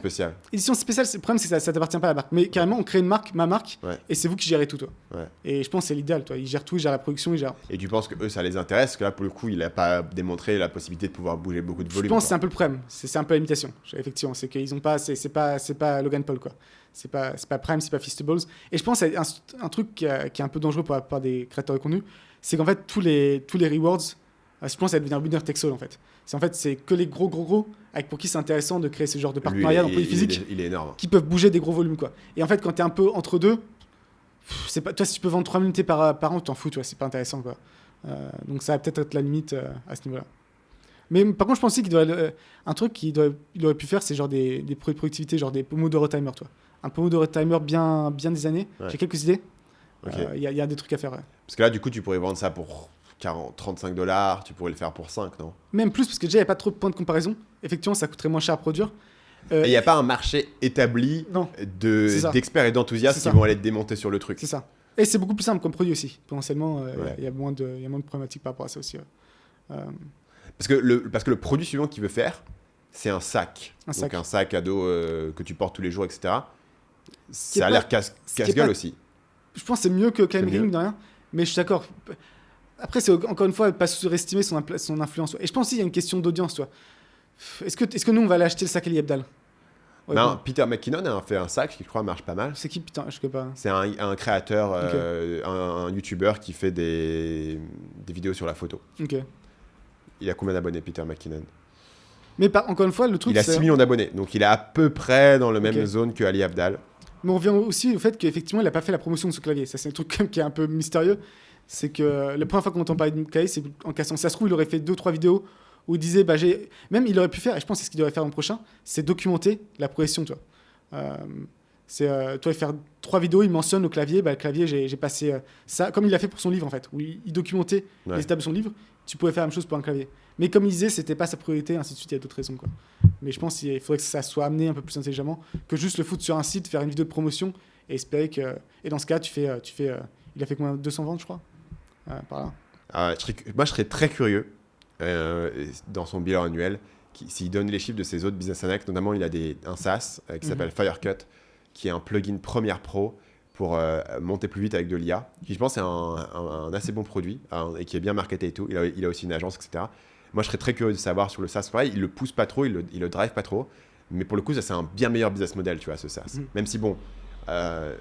Édition spéciale, le problème c'est que ça t'appartient pas à la marque. Mais carrément, on crée une marque, ma marque, et c'est vous qui gérez tout, toi. Ouais. Et je pense que c'est l'idéal, toi. Ils gèrent tout, ils gèrent la production, ils gèrent. Et tu penses que eux, ça les intéresse parce que là, pour le coup, il a pas démontré la possibilité de pouvoir bouger beaucoup de volume. Je pense que c'est un peu le problème. C'est un peu la limitation. Effectivement, c'est qu'ils ont pas, c'est pas Logan Paul, quoi. C'est pas Prime, c'est pas Feastables. Et je pense que c'est un truc qui est un peu dangereux pour la plupart des créateurs de contenu, c'est qu'en fait tous les rewards, je pense que ça va devenir winner takes all en fait. C'est que les gros pour qui c'est intéressant de créer ce genre de partenariat dans le produit physique, il est énorme, qui peuvent bouger des gros volumes, quoi. Et en fait, quand t'es un peu entre deux, c'est pas, toi si tu peux vendre 3 unités par an, t'en fous, toi, c'est pas intéressant, quoi. Donc ça va peut-être être la limite à ce niveau-là. Mais par contre, je pensais qu'il doit un truc qu'il aurait pu faire, c'est genre des produits de productivité, genre des Pomodoro Timer, toi. Un Pomodoro Timer bien des années. Ouais. J'ai quelques idées. Il y a des trucs à faire. Ouais. Parce que là, du coup, tu pourrais vendre ça pour $35, tu pourrais le faire pour 5, non? Même plus, parce que déjà, il n'y a pas trop de points de comparaison. Effectivement, ça coûterait moins cher à produire. Il n'y a pas un marché établi d'experts et d'enthousiastes qui vont aller te démonter sur le truc. C'est ça. Et c'est beaucoup plus simple comme produit aussi. Potentiellement, il y a moins de problématiques par rapport à ça aussi. Parce que le produit suivant qu'il veut faire, c'est un sac. Donc un sac à dos que tu portes tous les jours, etc. Ça a l'air casse-gueule aussi. Je pense que c'est mieux que Climbing, de rien. Mais je suis d'accord. Après, c'est encore une fois pas surestimer son influence. Et je pense aussi qu'il y a une question d'audience, toi. Est-ce que nous, on va aller acheter le sac Ali Abdaal? Peter McKinnon a fait un sac qui, je crois, marche pas mal. C'est qui, putain? Je sais pas. C'est un créateur, un YouTuber qui fait des vidéos sur la photo. Ok. Il a combien d'abonnés, Peter McKinnon? Mais encore une fois, le truc, il a 6 millions d'abonnés. Donc, il est à peu près dans la même zone que Ali Abdaal. Mais on revient aussi au fait qu'effectivement, il n'a pas fait la promotion de ce clavier. Ça, c'est un truc qui est un peu mystérieux. C'est que la première fois qu'on entend parler de clavier, c'est en cassant. Ça se trouve, il aurait fait 2-3 vidéos où il disait, même il aurait pu faire, et je pense que c'est ce qu'il devrait faire l'an prochain, c'est documenter la progression, tu vois. Toi, faire 3 vidéos, il mentionne le clavier, le clavier, j'ai passé ça, comme il l'a fait pour son livre, en fait, où il documentait les étapes de son livre. Tu pouvais faire la même chose pour un clavier. Mais comme il disait, c'était pas sa priorité, ainsi de suite, il y a d'autres raisons, quoi. Mais je pense qu'il faudrait que ça soit amené un peu plus intelligemment que juste le foutre sur un site, faire une vidéo de promotion et espérer que. Et dans ce cas, il a fait combien? 200 ventes, je crois, par là. Moi, je serais très curieux dans son bilan annuel s'il donne les chiffres de ses autres business analytics. Notamment, il a un SaaS qui s'appelle Firecut, qui est un plugin Premiere Pro pour monter plus vite avec de l'IA, qui je pense est un assez bon produit et qui est bien marketé et tout. Il a aussi une agence, etc. Moi, je serais très curieux de savoir sur le SaaS. Pareil, il le pousse pas trop, il le drive pas trop. Mais pour le coup, ça, c'est un bien meilleur business model, tu vois, ce SaaS. Même si, bon,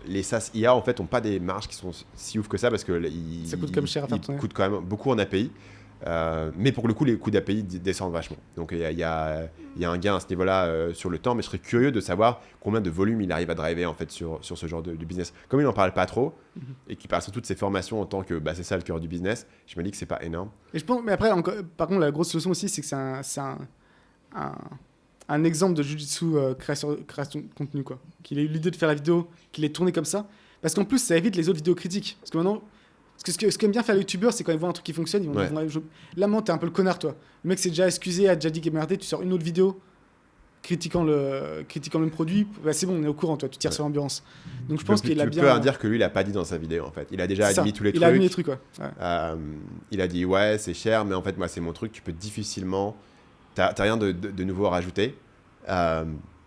les SaaS IA, en fait, n'ont pas des marges qui sont si ouf que ça parce que ça coûte quand même cher à faire tourner. Coûte quand même beaucoup en API. Mais pour le coup, les coûts d'API descendent vachement. Donc, il y a un gain à ce niveau-là sur le temps. Mais je serais curieux de savoir combien de volume il arrive à driver en fait, sur ce genre de business. Comme il n'en parle pas trop et qu'il parle sur toutes ses formations en tant que c'est ça le cœur du business, je me dis que c'est pas énorme. Et je pense, mais après, par contre, la grosse leçon aussi, c'est que c'est un exemple de Jujutsu création de contenu, quoi. Qu'il ait eu l'idée de faire la vidéo, qu'il ait tourné comme ça. Parce qu'en plus, ça évite les autres vidéos critiques. Parce que maintenant. Parce que ce qu'aime bien faire les youtubeurs, c'est quand ils voient un truc qui fonctionne, ils vont dire, là, t'es un peu le connard, toi. Le mec s'est déjà excusé, a déjà dit qu'il est merdé, tu sors une autre vidéo. critiquant le même produit, bah, c'est bon, on est au courant, toi, tu tires sur l'ambiance. Donc je pense qu'il a bien. Tu peux dire que lui, il a pas dit dans sa vidéo en fait. Il a déjà admis tous les trucs. Il a admis les trucs, ouais. Il a dit ouais, c'est cher, mais en fait, moi, c'est mon truc. Tu peux difficilement. T'as rien de nouveau à rajouter.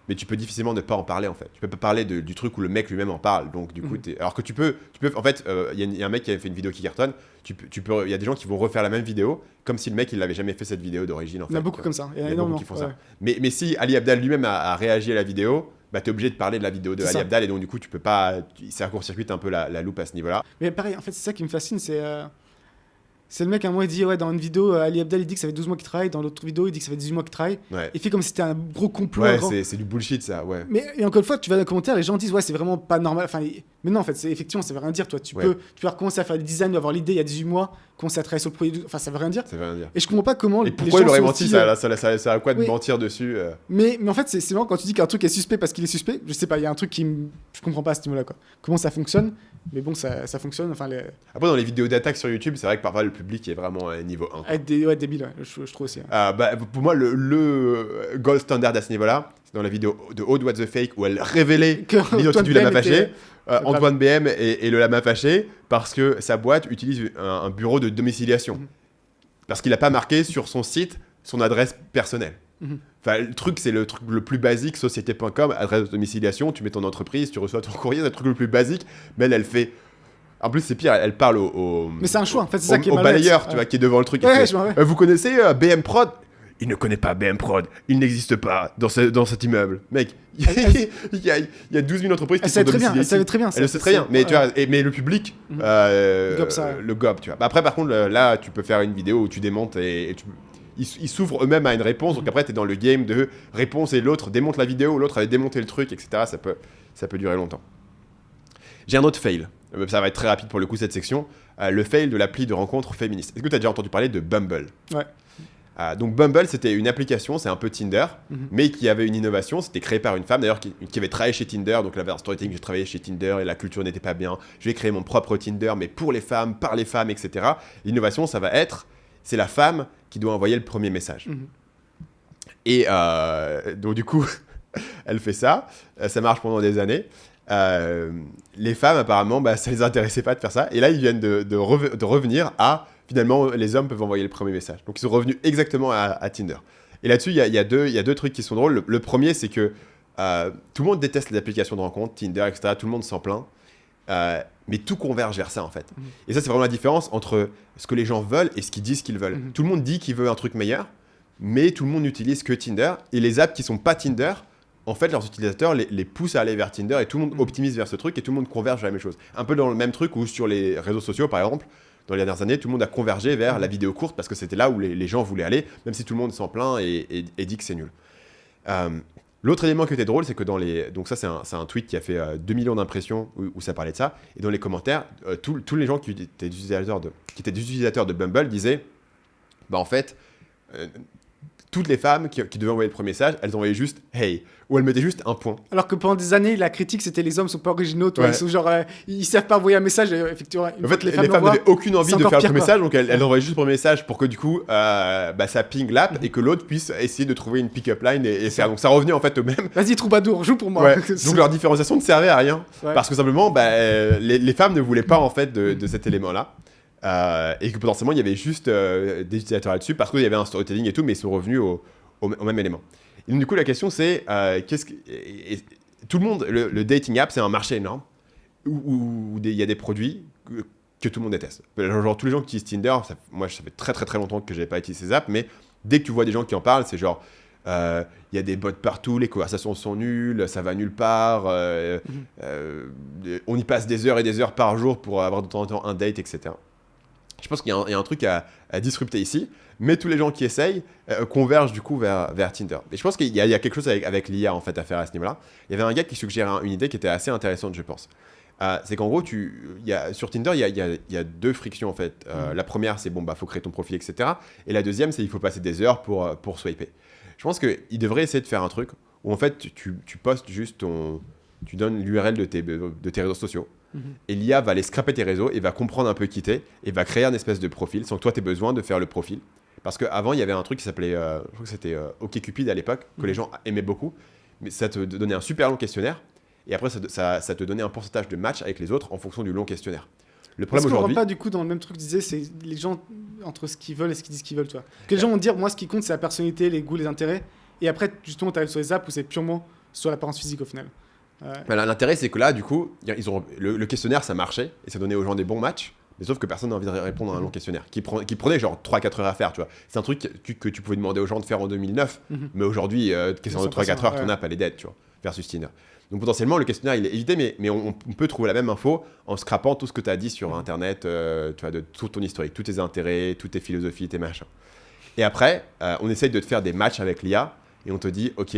Mais tu peux difficilement ne pas en parler en fait. Tu peux pas parler du truc où le mec lui-même en parle. Donc du coup, alors que tu peux en fait, il y a un mec qui avait fait une vidéo qui cartonne. Il y a des gens qui vont refaire la même vidéo comme si le mec il l'avait jamais fait cette vidéo d'origine en fait. Il y en a beaucoup comme ça. Il y a énormément qui font ça. Mais si Ali Abdaal lui-même a réagi à la vidéo, bah t'es obligé de parler de la vidéo de Ali Abdaal et donc du coup tu peux pas, ça court-circuite un peu la loupe à ce niveau-là. Mais pareil, en fait c'est ça qui me fascine, c'est le mec, à un moment, il dit, ouais, dans une vidéo, Ali Abdaal, il dit que ça fait 12 mois qu'il travaille. Dans l'autre vidéo, il dit que ça fait 18 mois qu'il travaille. Ouais. Il fait comme si c'était un gros complot. Ouais, c'est du bullshit, ça, ouais. Mais et encore une fois, tu vas dans les commentaires, les gens disent, ouais, c'est vraiment pas normal. Enfin, mais non, en fait, effectivement, ça veut rien dire, toi. Tu peux recommencer à faire des designs, avoir l'idée il y a 18 mois, commencer à travailler sur le produit. Enfin, ça veut rien dire. Ça veut rien dire. Et je comprends pas comment. Et pourquoi il aurait menti, ça a quoi de mentir dessus mais en fait, c'est marrant quand tu dis qu'un truc est suspect parce qu'il est suspect. Je sais pas, il y a un truc je comprends pas à ce niveau-là, quoi. Comment ça fonctionne. Mais bon, ça fonctionne. Enfin, Après, dans les vidéos d'attaque sur YouTube, c'est vrai que parfois le public est vraiment à niveau 1. Débile, je trouve aussi. Pour moi, le gold standard à ce niveau-là, c'est dans la vidéo de Aude What the Fake où elle révélait l'identité du lama fâché, Antoine BM et le lama fâché, parce que sa boîte utilise un bureau de domiciliation. Parce qu'il n'a pas marqué sur son site son adresse personnelle. Enfin, le truc, c'est le truc le plus basique, société.com, adresse de domiciliation, tu mets ton entreprise, tu reçois ton courrier, c'est le truc le plus basique, mais elle fait... En plus, c'est pire, elle parle Mais c'est un choix, en fait, c'est ça qui est au balayeur, tu vois, qui est devant le truc. Ouais, vous connaissez BM Prod? Il ne connaît pas BM Prod, il n'existe pas dans cet immeuble. Mec, il y a 12 000 entreprises qui sont domiciliées. Elle savait très bien. Elle le sait très bien, mais tu vois, mais le public, le gobe, tu vois. Après, par contre, là, tu peux faire une vidéo où tu démontes et ils s'ouvrent eux-mêmes à une réponse, donc après, tu es dans le game de réponse et l'autre démonte la vidéo, l'autre avait démonté le truc, etc. Ça peut durer longtemps. J'ai un autre fail. Ça va être très rapide pour le coup, cette section. Le fail de l'appli de rencontre féministe. Est-ce que tu as déjà entendu parler de Bumble? Ouais. Donc Bumble, c'était une application, c'est un peu Tinder, mais qui avait une innovation. C'était créé par une femme, d'ailleurs, qui avait travaillé chez Tinder. Donc elle avait un storytelling, j'ai travaillé chez Tinder et la culture n'était pas bien. Je vais créer mon propre Tinder, mais pour les femmes, par les femmes, etc. L'innovation, ça va être, c'est la femme qui doit envoyer le premier message. Et donc du coup, elle fait ça. Ça marche pendant des années. Les femmes apparemment ça les intéressait pas de faire ça et là ils viennent de revenir à finalement les hommes peuvent envoyer le premier message, donc ils sont revenus exactement à Tinder. Et là-dessus il y a deux trucs qui sont drôles. Le premier, c'est que tout le monde déteste les applications de rencontre, Tinder, etc. Tout le monde s'en plaint, mais tout converge vers ça en fait. Et ça, c'est vraiment la différence entre ce que les gens veulent et ce qu'ils disent qu'ils veulent. Tout le monde dit qu'il veut un truc meilleur, mais tout le monde n'utilise que Tinder, et les apps qui sont pas Tinder, en fait, leurs utilisateurs les poussent à aller vers Tinder et tout le monde optimise vers ce truc et tout le monde converge vers la même chose. Un peu dans le même truc où sur les réseaux sociaux, par exemple, dans les dernières années, tout le monde a convergé vers la vidéo courte parce que c'était là où les gens voulaient aller, même si tout le monde s'en plaint et dit que c'est nul. L'autre élément qui était drôle, c'est que donc ça, c'est un tweet qui a fait 2 millions d'impressions où ça parlait de ça. Et dans les commentaires, tous les gens qui étaient des utilisateurs de Bumble disaient, en fait... toutes les femmes qui devaient envoyer le premier message, elles envoyaient juste « Hey » ou elles mettaient juste un point. Alors que pendant des années, la critique, c'était les hommes sont pas originaux, toi, ils sont genre, ils savent pas envoyer un message, effectivement. En fait, les femmes n'avaient aucune envie de faire le premier message, donc elles envoyaient juste le premier message pour que du coup, ça ping l'app et que l'autre puisse essayer de trouver une pick-up line et faire. Donc ça revenait en fait au même. Vas-y, Troubadour, joue pour moi. Donc leur différenciation ne servait à rien, parce que simplement, les femmes ne voulaient pas en fait de cet élément-là. Et que potentiellement il y avait juste des utilisateurs là-dessus parce qu'il y avait un storytelling et tout, mais ils sont revenus au même élément. Et donc, du coup, la question c'est tout le monde, le dating app, c'est un marché énorme où il y a des produits que tout le monde déteste. Genre tous les gens qui utilisent Tinder, moi ça fait très très très longtemps que j'avais pas utilisé ces apps, mais dès que tu vois des gens qui en parlent, c'est genre il y a des bots partout, les conversations sont nulles, ça va nulle part, on y passe des heures et des heures par jour pour avoir de temps en temps un date, etc. Je pense qu'il y a un truc à disrupter ici, mais tous les gens qui essayent convergent du coup vers Tinder. Et je pense qu'il y a quelque chose avec l'IA en fait à faire à ce niveau-là. Il y avait un gars qui suggérait une idée qui était assez intéressante, je pense. C'est qu'en gros, sur Tinder, il y a deux frictions en fait. La première, c'est faut créer ton profil, etc. Et la deuxième, c'est il faut passer des heures pour swiper. Je pense qu'il devrait essayer de faire un truc où en fait tu postes juste tu donnes l'URL de tes réseaux sociaux. Et l'IA va aller scraper tes réseaux et va comprendre un peu qui t'es et va créer un espèce de profil sans que toi tu aies besoin de faire le profil. Parce qu'avant, il y avait un truc qui s'appelait, je crois que c'était OkCupid à l'époque, que les gens aimaient beaucoup. Mais ça te donnait un super long questionnaire. Et après, ça te donnait un pourcentage de match avec les autres en fonction du long questionnaire. Le problème Est-ce qu'on aujourd'hui. rentre pas du coup dans le même truc que tu disais, c'est les gens entre ce qu'ils veulent et ce qu'ils disent qu'ils veulent, tu vois. Que les gens vont dire, moi, ce qui compte, c'est la personnalité, les goûts, les intérêts. Et après, justement, tu arrives sur les apps où c'est purement sur l'apparence physique au final. L'intérêt, c'est que là, du coup, le questionnaire, ça marchait et ça donnait aux gens des bons matchs. Mais sauf que personne n'a envie de répondre à un long questionnaire qui prenait genre 3-4 heures à faire, tu vois. C'est un truc que tu pouvais demander aux gens de faire en 2009, mais aujourd'hui, question de 3-4 heures, ton app, elle est dead, tu vois, versus Tinder. Donc potentiellement, le questionnaire, il est évité, mais on peut trouver la même info en scrapant tout ce que tu as dit sur Internet, tu vois, de tout ton historique, tous tes intérêts, toutes tes philosophies, tes machins. Et après, on essaye de te faire des matchs avec l'IA et on te dit, ok,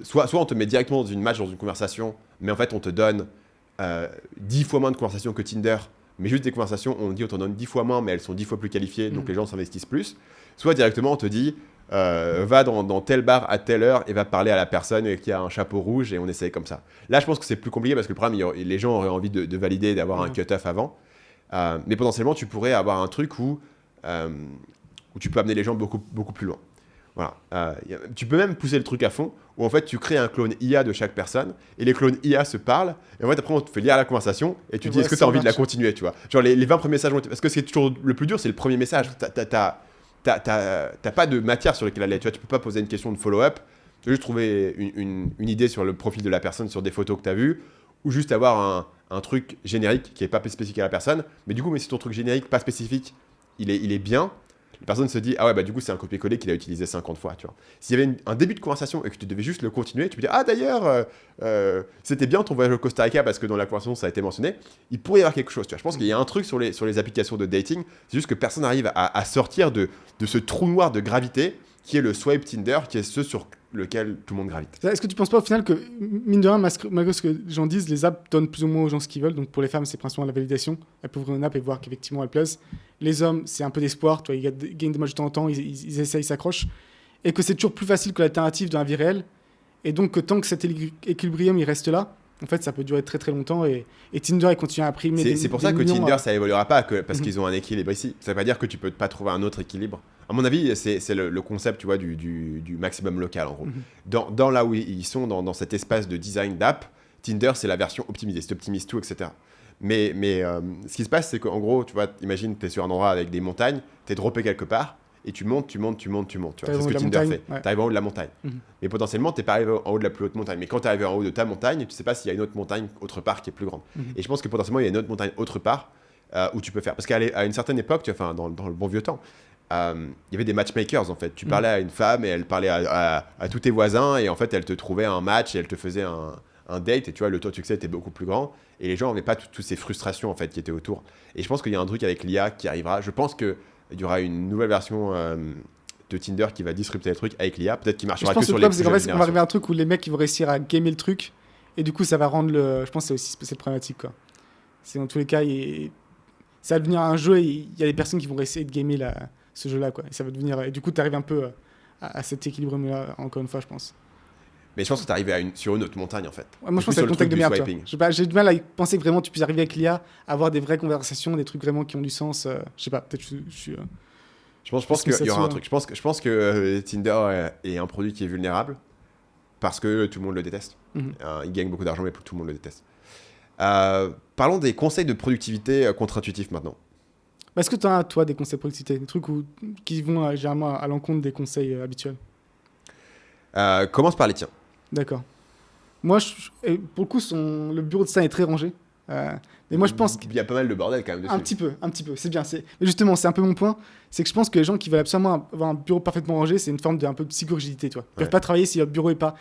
soit on te met directement dans une match, dans une conversation, mais en fait, on te donne 10 fois moins de conversations que Tinder, mais juste des conversations, on dit on t'en donne 10 fois moins, mais elles sont 10 fois plus qualifiées, donc les gens s'investissent plus. Soit directement, on te dit, va dans tel bar à telle heure et va parler à la personne qui a un chapeau rouge et on essaye comme ça. Là, je pense que c'est plus compliqué parce que le problème, les gens auraient envie de valider, d'avoir un cut-off avant. Mais potentiellement, tu pourrais avoir un truc où tu peux amener les gens beaucoup, beaucoup plus loin. Voilà. Tu peux même pousser le truc à fond où en fait tu crées un clone IA de chaque personne et les clones IA se parlent et en fait après on te fait lire la conversation et tu dis est-ce que tu as envie de la continuer, tu vois. Genre les 20 premiers messages parce que c'est toujours le plus dur, c'est le premier message. T'as pas de matière sur laquelle aller, tu vois, tu peux pas poser une question de follow-up, tu veux juste trouver une idée sur le profil de la personne, sur des photos que tu as vues ou juste avoir un truc générique qui est pas spécifique à la personne, mais du coup mais si ton truc générique pas spécifique il est bien, la personne se dit ah ouais bah du coup c'est un copier-coller qu'il a utilisé 50 fois, tu vois. S'il y avait un début de conversation et que tu devais juste le continuer, tu peux dire ah d'ailleurs c'était bien ton voyage au Costa Rica parce que dans la conversation ça a été mentionné, il pourrait y avoir quelque chose, tu vois. Je pense qu'il y a un truc sur les applications de dating, c'est juste que personne n'arrive à sortir de ce trou noir de gravité qui est le swipe Tinder, qui est ce sur lequel tout le monde gravite. Est-ce que tu penses pas au final que, mine de rien, malgré ce que les gens disent, les apps donnent plus ou moins aux gens ce qu'ils veulent. Donc pour les femmes, c'est principalement la validation. Elles peuvent ouvrir une app et voir qu'effectivement elle plaise. Les hommes, c'est un peu d'espoir. Tu vois, ils gagnent des matchs de temps en temps, ils essayent, ils s'accrochent. Et que c'est toujours plus facile que l'alternative dans la vie réelle. Et donc que tant que cet équilibrium il reste là, en fait, ça peut durer très très longtemps. Et Tinder, il continue à imprimer c'est pour ça que Tinder, ça évoluera pas, parce qu'ils ont un équilibre ici. Ça veut pas dire que tu peux pas trouver un autre équilibre. À mon avis, c'est le concept, tu vois, du maximum local, en gros. Dans là où ils sont, dans cet espace de design d'app, Tinder, c'est la version optimisée, c'est optimise tout, etc. Mais ce qui se passe, c'est qu'en gros, tu vois, imagine, tu es sur un endroit avec des montagnes, tu es droppé quelque part, et tu montes, tu vois. C'est ce que Tinder fait. Tu arrives en haut de la montagne. Mais potentiellement, tu n'es pas arrivé en haut de la plus haute montagne. Mais quand tu es arrivé en haut de ta montagne, tu ne sais pas s'il y a une autre montagne autre part qui est plus grande. Et je pense que potentiellement, il y a une autre montagne autre part où tu peux faire. Parce qu'à une certaine époque, enfin, dans le bon vieux temps, il y avait des matchmakers en fait. Tu parlais à une femme et elle parlait à tous tes voisins et en fait, elle te trouvait un match et elle te faisait un date et tu vois, le taux de succès était beaucoup plus grand et les gens n'avaient pas toutes ces frustrations en fait qui étaient autour. Et je pense qu'il y a un truc avec l'IA qui arrivera. Je pense qu'il y aura une nouvelle version de Tinder qui va disrupter le truc avec l'IA. Peut-être qu'il marchera que sur les plus jeunes générations. On va arriver à un truc où les mecs ils vont réussir à gamer le truc et du coup ça va rendre je pense que c'est aussi problématique quoi. C'est dans tous les cas ça va devenir un jeu et il y a des personnes qui vont essayer de gamer ce jeu là quoi. Et ça va devenir et du coup tu arrives un peu à cet équilibre là encore une fois je pense. Mais je pense que tu arrives sur une autre montagne en fait. Ouais, moi je pense que c'est le contact de merde. J'ai du mal à penser que vraiment tu puisses arriver avec l'IA à avoir des vraies conversations, des trucs vraiment qui ont du sens. Je sais pas, peut-être je suis. Je pense qu'il y aura un truc. Je pense que Tinder est un produit qui est vulnérable parce que tout le monde le déteste. Il gagne beaucoup d'argent mais tout le monde le déteste. Parlons des conseils de productivité contre-intuitifs maintenant. Est-ce que tu as, toi, des conseils de productivité, des trucs qui vont généralement à l'encontre des conseils habituels? Commence par les tiens. D'accord. Moi, pour le coup, le bureau de Stan est très rangé. Mais moi, je pense qu'il y a pas mal de bordel quand même dessus. Un petit peu, c'est bien. Mais justement, c'est un peu mon point. C'est que je pense que les gens qui veulent absolument avoir un bureau parfaitement rangé, c'est une forme d'un peu de psychorigidité. Ils ne peuvent pas travailler si leur bureau n'est pas.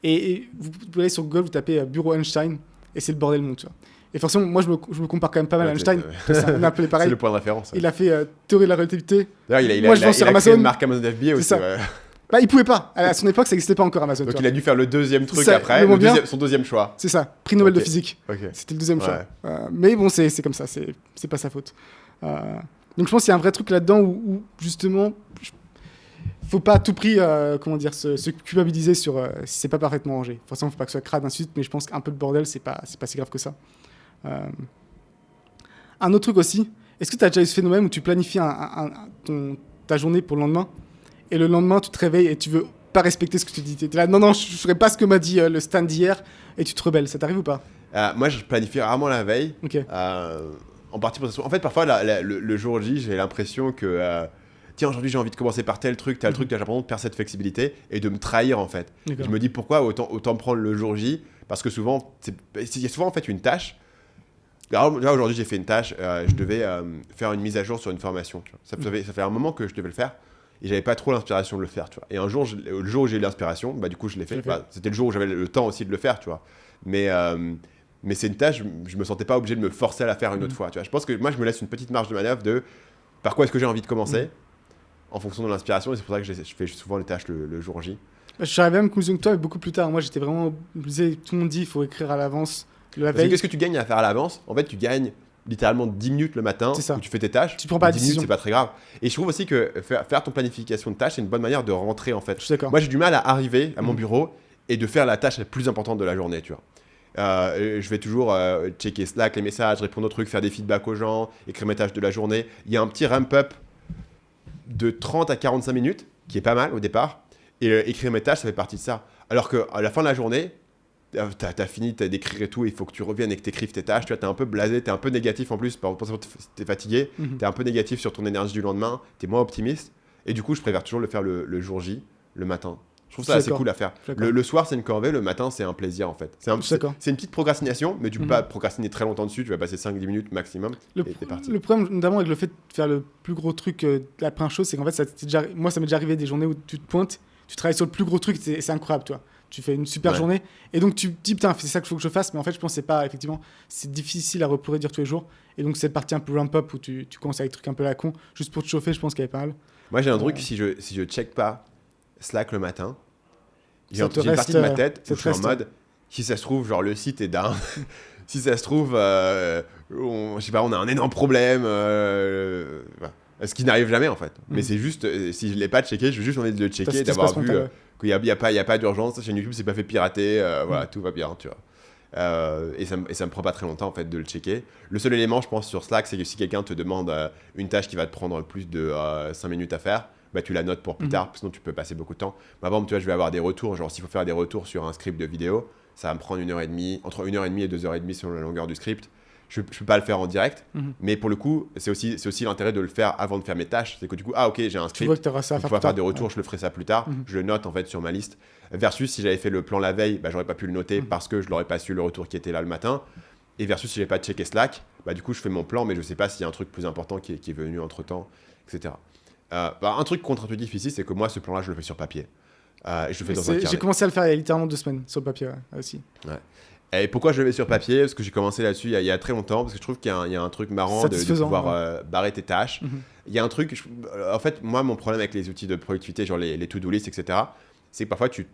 Et vous pouvez aller sur Google, vous tapez bureau Einstein, et c'est le bordel monde. Tu vois. Et forcément, moi, je me compare quand même pas mal à Einstein. On a appelé pareil. C'est le point de référence. Il a fait théorie de la relativité. D'ailleurs, il a créé une marque Amazon FBA aussi. Bah, il pouvait pas. À son époque, ça n'existait pas encore Amazon. Donc il a dû faire le deuxième truc ça, après, son deuxième choix. C'est ça, prix Nobel de physique. C'était le deuxième choix. Mais bon, c'est comme ça, c'est pas sa faute. Donc je pense qu'il y a un vrai truc là-dedans où justement, faut pas à tout prix, se culpabiliser sur si c'est pas parfaitement rangé. Forcément, faut pas que ce soit crade ensuite, mais je pense qu'un peu de bordel, c'est pas si grave que ça. Un autre truc aussi, est-ce que tu as déjà eu ce phénomène où tu planifies ta journée pour le lendemain. Et le lendemain, tu te réveilles et tu veux pas respecter ce que tu dis. T'es là, non, je ferai pas ce que m'a dit le stand d'hier. Et tu te rebelles. Ça t'arrive ou pas? Moi, je planifie rarement la veille. Ok. En partie pour ça. En fait, parfois, le jour J, j'ai l'impression que tiens, aujourd'hui, j'ai envie de commencer par tel truc, j'ai l'impression de perdre cette flexibilité et de me trahir en fait. D'accord. Je me dis pourquoi autant prendre le jour J, parce que souvent, il y a souvent en fait une tâche. Alors, là, aujourd'hui, j'ai fait une tâche, je devais faire une mise à jour sur une formation. Tu vois. Ça fait un moment que je devais le faire et j'avais pas trop l'inspiration de le faire. Tu vois. Et un jour, le jour où j'ai eu l'inspiration, bah, du coup, je l'ai fait. C'était le jour où j'avais le temps aussi de le faire. Tu vois. Mais c'est une tâche, je me sentais pas obligé de me forcer à la faire une autre fois. Tu vois. Je pense que moi, je me laisse une petite marge de manœuvre de par quoi est-ce que j'ai envie de commencer en fonction de l'inspiration. Et c'est pour ça que je fais souvent les tâches le jour J. Je suis arrivé à la même conclusion que toi, mais beaucoup plus tard. Moi, j'étais vraiment. Tout le monde dit qu'il faut écrire à l'avance la veille. Qu'est-ce que tu gagnes à faire à l'avance? En fait, tu gagnes littéralement 10 minutes le matin où tu fais tes tâches. Tu prends pas la 10 décision. minutes, c'est pas très grave. Et je trouve aussi que faire ton planification de tâches, c'est une bonne manière de rentrer en fait. Je suis d'accord. Moi, j'ai du mal à arriver à mon bureau et de faire la tâche la plus importante de la journée, tu vois. Je vais toujours checker Slack, les messages, répondre aux trucs, faire des feedbacks aux gens, écrire mes tâches de la journée. Il y a un petit ramp-up de 30 à 45 minutes, qui est pas mal au départ. Et écrire mes tâches, ça fait partie de ça. Alors qu'à la fin de la journée, t'as fini d'écrire et tout, il faut que tu reviennes et que t'écrives tes tâches. Tu vois, t'es un peu blasé, t'es un peu négatif en plus. T'es fatigué, t'es un peu négatif sur ton énergie du lendemain, t'es moins optimiste. Et du coup, je préfère toujours le faire le jour J, le matin. Je trouve ça assez cool à faire. Le soir, c'est une corvée, le matin, c'est un plaisir en fait. C'est une petite procrastination, mais tu peux pas procrastiner très longtemps dessus, tu vas passer 5-10 minutes maximum et t'es parti. Le problème, notamment avec le fait de faire le plus gros truc, la première chose, c'est qu'en fait, moi, ça m'est déjà arrivé des journées où tu te pointes, tu travailles sur le plus gros truc, c'est incroyable, toi. Tu fais une super journée, et donc tu te dis, putain, c'est ça qu'il faut que je fasse, mais en fait, je pense que c'est difficile à reproduire tous les jours. Et donc, cette partie un peu ramp-up où tu commences avec des trucs un peu à la con, juste pour te chauffer, je pense qu'elle est pas mal. Moi, j'ai un truc, si je check pas Slack le matin, j'ai une partie de ma tête où je suis en mode, si ça se trouve, genre le site est down, si ça se trouve, je sais pas, on a un énorme problème, ce qui n'arrive jamais en fait. Mais c'est juste, si je l'ai pas checké, je veux juste envie de le checker, d'avoir vu qu'il y a pas d'urgence, sa chaîne YouTube s'est pas fait pirater, voilà, tout va bien, tu vois. Et ça me prend pas très longtemps en fait de le checker. Le seul élément, je pense, sur Slack, c'est que si quelqu'un te demande une tâche qui va te prendre plus de 5 minutes à faire, bah, tu la notes pour plus tard, sinon tu peux passer beaucoup de temps. Par exemple, tu vois, je vais avoir des retours, genre s'il faut faire des retours sur un script de vidéo, ça va me prendre 1h30, entre 1h30 et 2h30 selon la longueur du script. Je peux pas le faire en direct, mais pour le coup, c'est aussi l'intérêt de le faire avant de faire mes tâches. C'est que du coup, ok, j'ai un script, je vais pouvoir faire des retours, je le ferai ça plus tard, je le note en fait sur ma liste. Versus si j'avais fait le plan la veille, bah, j'aurais pas pu le noter parce que je l'aurais pas su le retour qui était là le matin. Et versus si j'avais pas checké Slack, bah, du coup, je fais mon plan, mais je sais pas s'il y a un truc plus important qui est venu entre temps, etc. Un truc contre-intuitif ici, c'est que moi, ce plan-là, je le fais sur papier. Et je le fais dans un carnet. J'ai commencé à le faire il y a littéralement 2 semaines sur le papier aussi. Ouais. Et pourquoi je le mets sur papier? Parce que j'ai commencé là-dessus il y a très longtemps, parce que je trouve qu'il y a un truc marrant de pouvoir barrer tes tâches. Il y a un truc, en fait, moi, mon problème avec les outils de productivité, genre les to-do list, etc., c'est que parfois, tu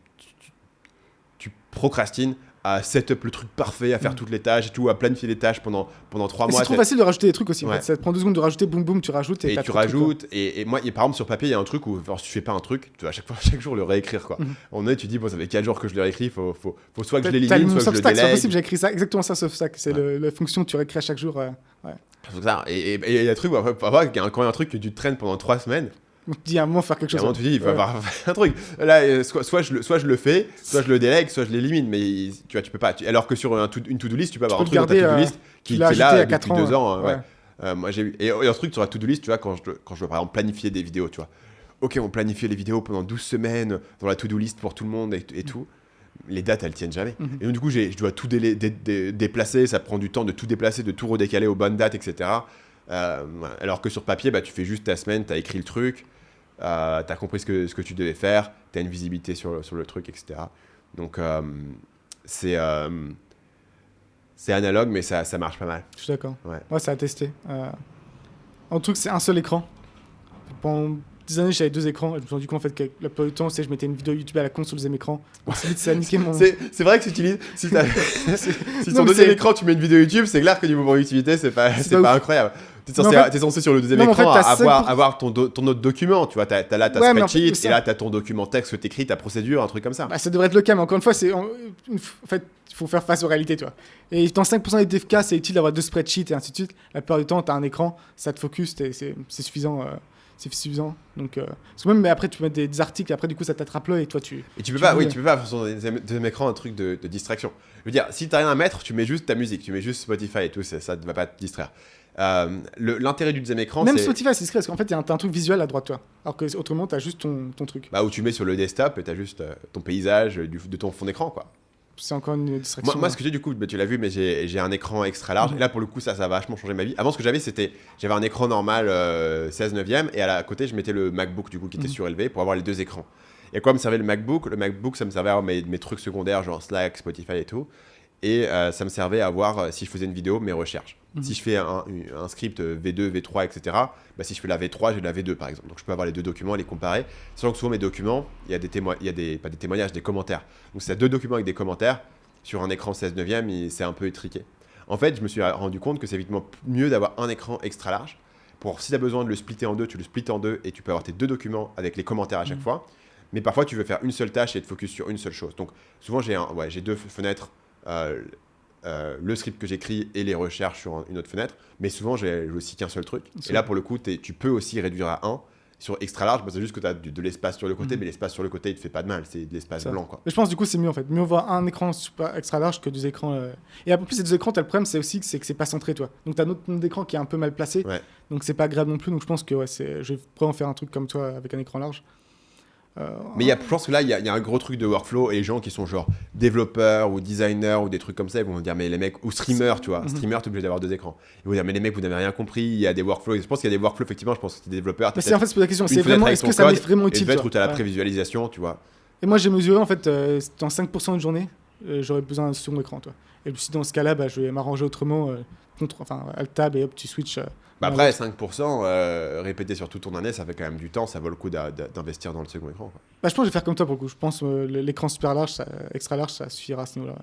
procrastines à set up le truc parfait, à faire toutes les tâches et tout, à planifier les tâches pendant 3 mois. C'est trop facile de rajouter des trucs aussi. En fait. Ça te prend 2 secondes de rajouter, boum boum, tu rajoutes. Et tu rajoutes. Et moi, par exemple, sur papier, il y a un truc où si tu fais pas un truc, tu dois chaque jour le réécrire. Quoi. Tu dis, bon, ça fait 4 jours que je le réécris, faut soit que je l'élimine, soit que je le délègue. C'est pas possible, j'ai écrit ça, exactement ça, sauf ça. C'est la fonction que tu réécris à chaque jour. C'est ça. Et il y a des trucs, quand il y a un truc que tu traînes pendant 3 semaines, tu dis à un moment faire quelque chose. À un moment, tu dis, il va avoir un truc. Là, soit je le fais, soit je le délègue, soit je l'élimine. Mais tu peux pas. Alors que sur une to-do list, tu peux avoir un truc dans ta to-do list qui est là depuis 2 ans. Moi, j'ai eu. Et un truc sur la to-do list, tu vois, quand je dois par exemple planifier des vidéos, tu vois. Ok, on planifie les vidéos pendant 12 semaines dans la to-do list pour tout le monde et tout. Les dates, elles tiennent jamais. Et donc, du coup, je dois tout déplacer. Ça prend du temps de tout déplacer, de tout redécaler aux bonnes dates, etc. Alors que sur papier, bah, tu fais juste ta semaine, tu as écrit le truc, tu as compris ce que tu devais faire, tu as une visibilité sur le truc, etc. Donc, c'est analogue, mais ça marche pas mal. Je suis d'accord. Ouais, ça a testé. Un truc, c'est un seul écran. Pendant 10 années, j'avais 2 écrans. Et je me suis rendu compte en fait, que la plupart du temps, je mettais une vidéo YouTube à la con sur le deuxième écran. Ça a niqué mon... C'est vrai que si ton deuxième écran, tu mets une vidéo YouTube, c'est clair que du moment d'utilité, c'est pas incroyable. T'es censé sur le deuxième écran avoir ton autre document. Tu vois, t'as là ta spreadsheet et là t'as ton document texte que t'écris, ta procédure, un truc comme ça. Ça devrait être le cas, mais encore une fois, en fait, il faut faire face aux réalités, tu vois. Et dans 5% des cas, c'est utile d'avoir 2 spreadsheets et ainsi de suite. La plupart du temps, t'as un écran, ça te focus, c'est suffisant. c'est suffisant. Donc, parce que même mais après, tu peux mettre des articles, et après, du coup, ça t'attrape l'œil et toi, tu. Et tu peux pas faire sur ton deuxième écran un truc de distraction. Je veux dire, si t'as rien à mettre, tu mets juste ta musique, tu mets juste Spotify et tout, ça ne va pas te distraire. L'intérêt du deuxième écran, même c'est... Spotify, c'est discret parce qu'en fait, t'as un truc visuel à droite, toi. Alors que autrement, t'as juste ton truc. Bah, où tu mets sur le desktop et t'as juste ton paysage de ton fond d'écran, quoi. C'est encore une distraction. Moi ce que j'ai du coup, tu l'as vu, mais j'ai un écran extra large. Et là, pour le coup, ça a vachement changé ma vie. Avant, ce que j'avais, j'avais un écran normal 16 neuvième et à côté, je mettais le MacBook du coup qui était surélevé pour avoir les deux écrans. Et à quoi me servait le MacBook? Le MacBook, ça me servait à avoir mes trucs secondaires, genre Slack, Spotify et tout. Et ça me servait à voir, si je faisais une vidéo, mes recherches. Si je fais un script V2, V3, etc., bah, si je fais la V3, j'ai la V2 par exemple. Donc je peux avoir les deux documents, les comparer. Sachant que souvent mes documents, il y a pas des témoignages, des commentaires. Donc c'est deux documents avec des commentaires sur un écran 16 neuvième, c'est un peu étriqué. En fait, je me suis rendu compte que c'est évidemment mieux d'avoir un écran extra large. Si tu as besoin de le splitter en deux, tu le splittes en deux et tu peux avoir tes deux documents avec les commentaires à chaque fois. Mais parfois, tu veux faire une seule tâche et te focus sur une seule chose. Donc souvent, j'ai deux fenêtres. Le script que j'écris et les recherches sur une autre fenêtre, mais souvent j'ai aussi qu'un seul truc. Et là pour le coup tu peux aussi réduire à 1 sur extra large, c'est juste que tu as de l'espace sur le côté, mais l'espace sur le côté il te fait pas de mal, c'est de l'espace blanc quoi. Mais je pense du coup c'est mieux en fait, mieux voir un écran super extra large que deux écrans. Et en plus ces deux écrans, t'as le problème c'est aussi que c'est pas centré toi. Donc t'as notre nombre d'écran qui est un peu mal placé, donc c'est pas agréable non plus. Donc je pense que je pourrais en faire un truc comme toi avec un écran large. Mais je pense que là, il y a un gros truc de workflow et les gens qui sont genre développeurs ou designers ou des trucs comme ça, ils vont dire, mais les mecs, ou streamers, tu vois, streamer, t'es obligé d'avoir deux écrans. Ils vont dire, mais les mecs, vous n'avez rien compris, il y a des workflows. Je pense qu'il y a des workflows, effectivement, je pense que t'es développeur. Mais c'est en fait, c'est pas la question, c'est vraiment, est-ce que ça m'est vraiment utile? Peut-être où t'as la prévisualisation, tu vois. Et moi, j'ai mesuré, en fait, dans 5% de journée, j'aurais besoin d'un second écran, toi. Et si dans ce cas-là, je vais m'arranger autrement, Alt-Tab et hop, tu switches. Après, 5% répété sur toute ton année, ça fait quand même du temps, ça vaut le coup d'investir dans le second écran. Quoi. Je pense que je vais faire comme toi pour le coup. Je pense l'écran super large, extra large, ça suffira à ce niveau-là.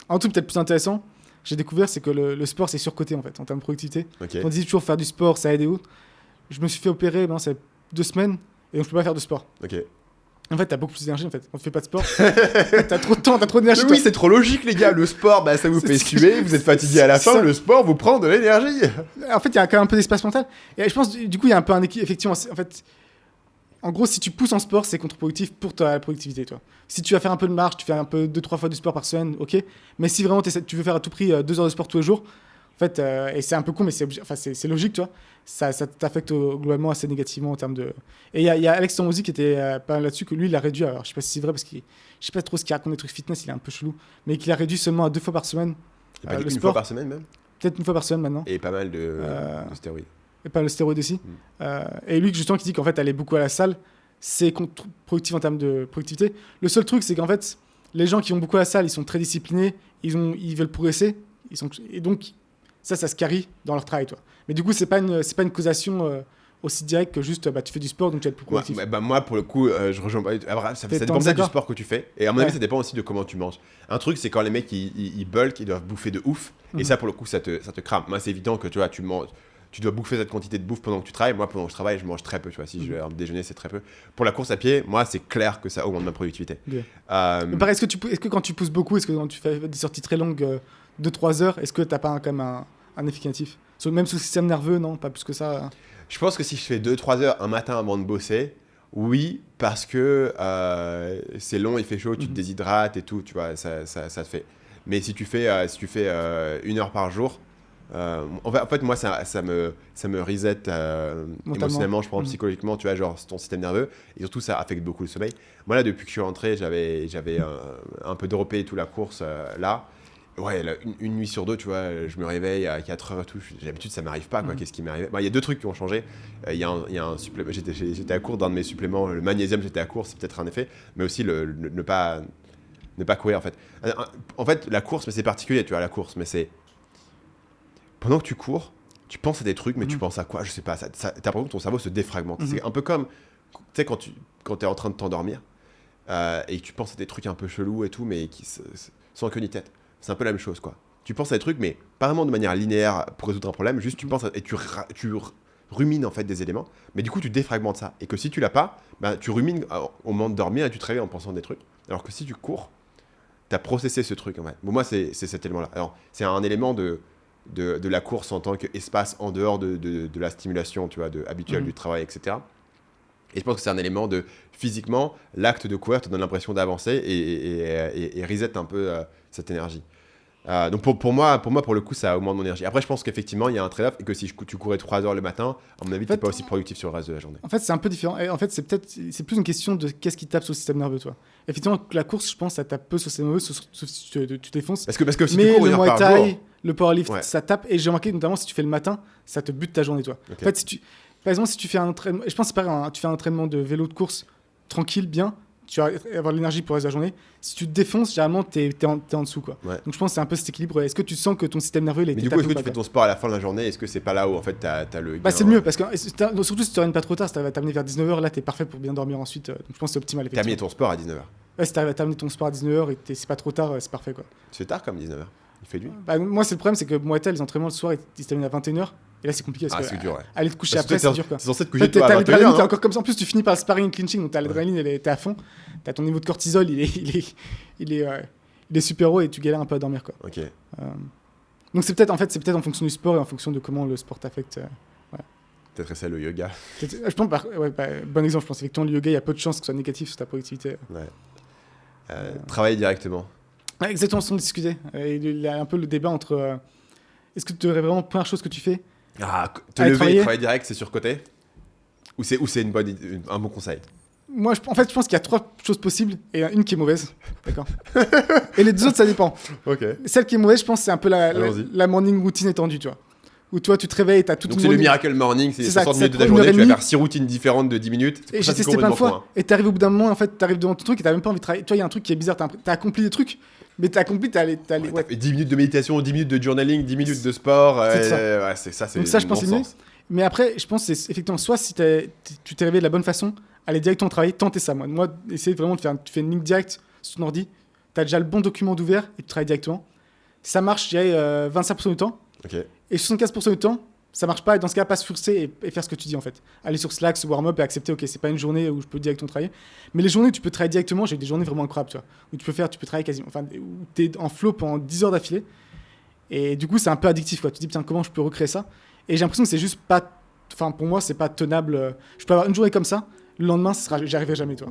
Un truc peut-être plus intéressant, j'ai découvert, c'est que le sport, c'est surcoté en fait, en termes de productivité. On dit toujours faire du sport, ça aide et autres. Je me suis fait opérer, ça fait 2 semaines, et donc je peux pas faire de sport. En fait, t'as beaucoup plus d'énergie en fait. On ne fait pas de sport. T'as trop de temps, t'as trop d'énergie. Oui, c'est trop logique, les gars. Le sport, ça vous fait suer, vous êtes fatigué à la fin. Le sport vous prend de l'énergie. En fait, il y a quand même un peu d'espace mental. Et je pense, du coup, il y a un peu un équilibre. Effectivement, en fait, en gros, si tu pousses en sport, c'est contre-productif pour ta productivité, toi. Si tu vas faire un peu de marche, tu fais un peu 2-3 fois du sport par semaine, ok. Mais si vraiment tu veux faire à tout prix 2 heures de sport tous les jours, en fait, et c'est un peu con, mais c'est logique, tu vois. Ça t'affecte globalement assez négativement en termes de. Et il y a Alex Hormozy qui était pas là-dessus, que lui, il a réduit. Alors, je sais pas si c'est vrai, parce que je sais pas trop ce qu'il raconte des trucs fitness, il est un peu chelou. Mais qu'il a réduit seulement à 2 fois par semaine. Le sport. Fois par semaine même. Peut-être 1 fois par semaine maintenant. Et pas mal de stéroïdes. Et pas le stéroïde aussi. Et lui, justement, qui dit qu'en fait, aller beaucoup à la salle, c'est contre-productif en termes de productivité. Le seul truc, c'est qu'en fait, les gens qui vont beaucoup à la salle, ils sont très disciplinés, ils veulent progresser. Et donc, ça se carie dans leur travail, toi. Mais du coup, c'est pas une causation aussi directe que juste tu fais du sport, donc tu vas être plus productif. Moi, pour le coup, je rejoins pas. Ça dépend peut-être du sport que tu fais. Et à mon avis, ça dépend aussi de comment tu manges. Un truc, c'est quand les mecs ils bulk, ils doivent bouffer de ouf. Et ça, pour le coup, ça te crame. Moi, c'est évident que tu vois, tu dois bouffer cette quantité de bouffe pendant que tu travailles. Moi, pendant que je travaille, je mange très peu. Tu vois, si je vais à déjeuner, c'est très peu. Pour la course à pied, moi, c'est clair que ça augmente ma productivité. Mais pareil, est-ce que quand tu pousses beaucoup, est-ce que quand tu fais des sorties très longues de 3 heures, est-ce que t'as pas quand même un effet négatif? Même sous le système nerveux, non? Pas plus que ça. Je pense que si je fais 2-3 heures un matin avant de bosser, oui, parce que c'est long, il fait chaud, tu te déshydrates et tout, tu vois, ça te fait. Mais si tu fais 1 heure par jour, en fait, moi, ça me reset émotionnellement, je pense, psychologiquement, tu vois, genre ton système nerveux. Et surtout, ça affecte beaucoup le sommeil. Moi, là, depuis que je suis rentré, j'avais un peu droppé et tout la course là. Ouais, une nuit sur 2, tu vois, je me réveille à 4 heures et tout. D'habitude, ça m'arrive pas, quoi. Qu'est-ce qui m'est arrivé? Il y a 2 trucs qui ont changé. Il y a un supplément. J'étais à court d'un de mes suppléments. Le magnésium, j'étais à court, c'est peut-être un effet. Mais aussi ne pas courir, en fait. En fait, la course, mais c'est particulier, tu vois, la course. Mais c'est. Pendant que tu cours, tu penses à des trucs, mais tu penses à quoi? Je sais pas. T'as l'impression que ton cerveau se défragmente. C'est un peu comme. Tu sais, quand t'es en train de t'endormir et que tu penses à des trucs un peu chelous et tout, mais sans queue ni tête. C'est un peu la même chose, quoi. Tu penses à des trucs, mais pas vraiment de manière linéaire pour résoudre un problème. Juste, tu penses et tu rumines en fait des éléments. Mais du coup, tu défragmentes ça. Et que si tu l'as pas, tu rumines au moment de dormir et tu te réveilles en pensant des trucs. Alors que si tu cours, tu as processé ce truc, en fait. Bon, moi, c'est cet élément-là. Alors, c'est un élément de de la course en tant qu'espace en dehors de la stimulation, tu vois, habituelle du travail, etc. Et je pense que c'est un élément de, physiquement, l'acte de courir te donne l'impression d'avancer et reset un peu cette énergie. Donc pour moi, pour le coup, ça augmente mon énergie. Après, je pense qu'effectivement, il y a un trade-off et que si tu courais 3 heures le matin, à mon avis, tu n'es pas aussi productif sur le reste de la journée. En fait, c'est un peu différent. Et en fait, c'est plus une question de qu'est-ce qui tape sur le système nerveux, toi. Effectivement, la course, je pense, ça tape peu sur le système nerveux, sauf si tu défonces. Parce que si mais tu cours une le heure Muay par jour... Thai, le powerlift, Ouais. ça tape. Et j'ai remarqué, notamment, si tu fais le matin, ça te bute ta journée, toi. Ok. En fait, par exemple, si tu fais un entraînement, et je pense que c'est pareil, tu fais un entraînement de vélo de course tranquille, bien, tu vas avoir de l'énergie pour le reste de la journée. Si tu te défonces, généralement, t'es en dessous, quoi. Ouais. Donc je pense que c'est un peu cet équilibre. Est-ce que tu sens que ton système nerveux, il est Mais du coup, est-ce que tu fais ton sport à la fin de la journée? Est-ce que c'est pas là où en fait t'as le Bah, gain, c'est le mieux, parce que surtout si tu termines pas trop tard, si tu arrives à terminer vers 19h, là, t'es parfait pour bien dormir ensuite. Donc je pense que c'est optimal. terminer ton sport à 19h. Ouais, si tu arrives à terminer ton sport à 19h et c'est pas trop tard, c'est parfait, quoi. C'est tard comme 19h. Il fait nuit. Bah, moi, c'est le problème, c'est que moi, les entraînements le soir, ils se terminent à 21h. Et là, c'est compliqué parce que c'est dur, ouais. aller te coucher Parce que après, c'est dur, quoi. C'est censé te En coucher fait, toi t'as à l'adrénaline, 21h, t'es non? encore comme ça. En plus, tu finis par le sparring et le clinching, donc t'as l'adrénaline, t'es à fond. T'as ton niveau de cortisol, il est super haut et tu galères un peu à dormir, quoi. Ok. Donc c'est peut-être en fonction du sport et en fonction de comment le sport t'affecte. Peut-être essayer le yoga. Je pense, bon exemple, je pense effectivement le yoga, il y a peu de chances que ce soit négatif sur ta productivité. Ouais. Travailler directement. Ouais, exactement, ce qu'on discutait. Il y a un peu le débat entre est-ce que tu devrais vraiment, première chose que tu fais, Te Aller lever et travailler. travailler direct, c'est surcoté? Ou c'est un bon conseil? moi, en fait, je pense qu'il y a 3 choses possibles et il y en a une qui est mauvaise. D'accord. Et les 2 autres, ça dépend. Ok. Celle qui est mauvaise, je pense, c'est un peu Allons-y. la morning routine étendue, tu vois. Où toi, tu te réveilles et t'as tout Donc le c'est le morning. Miracle Morning, c'est C'est ça, 60 ça minutes de ta prend une heure journée, et tu vas demie. faire 6 routines différentes de 10 minutes. Et Ça, j'ai c'est testé plein de complètement fois. con, hein. Et t'arrives au bout d'un moment, en fait, t'arrives devant ton truc et t'as même pas envie de travailler. Toi, il y a un truc qui est bizarre. T'as accompli des trucs, mais t'as accompli, Ouais, t'as fait 10 minutes de méditation, 10 minutes de journaling, 10 minutes de sport. C'est ça. Ouais, c'est ça, c'est Donc ça, je pense que c'est mieux. non-sens. Mais après, je pense que c'est effectivement, soit si tu t'es réveillé de la bonne façon, aller directement travailler, tenter ça. Moi, essayer vraiment de faire, tu fais une ligne directe sur ton ordi, t'as déjà le bon document d'ouvert et tu travailles directement. Ça marche, je dirais, 25% du temps. Ok. Et 75% du temps, ça marche pas. Et dans ce cas, pas se forcer et faire ce que tu dis, en fait. Aller sur Slack, se warm-up et accepter, ok, c'est pas une journée où je peux directement travailler. Mais les journées où tu peux travailler directement, j'ai eu des journées vraiment incroyables, tu vois. Où tu peux travailler quasiment, enfin, où t'es en flow pendant 10 heures d'affilée. Et du coup, c'est un peu addictif, quoi. Tu te dis, putain, comment je peux recréer ça? Et j'ai l'impression que c'est juste pas. Enfin, pour moi, c'est pas tenable. Je peux avoir une journée comme ça, le lendemain, j'y arriverai jamais, toi.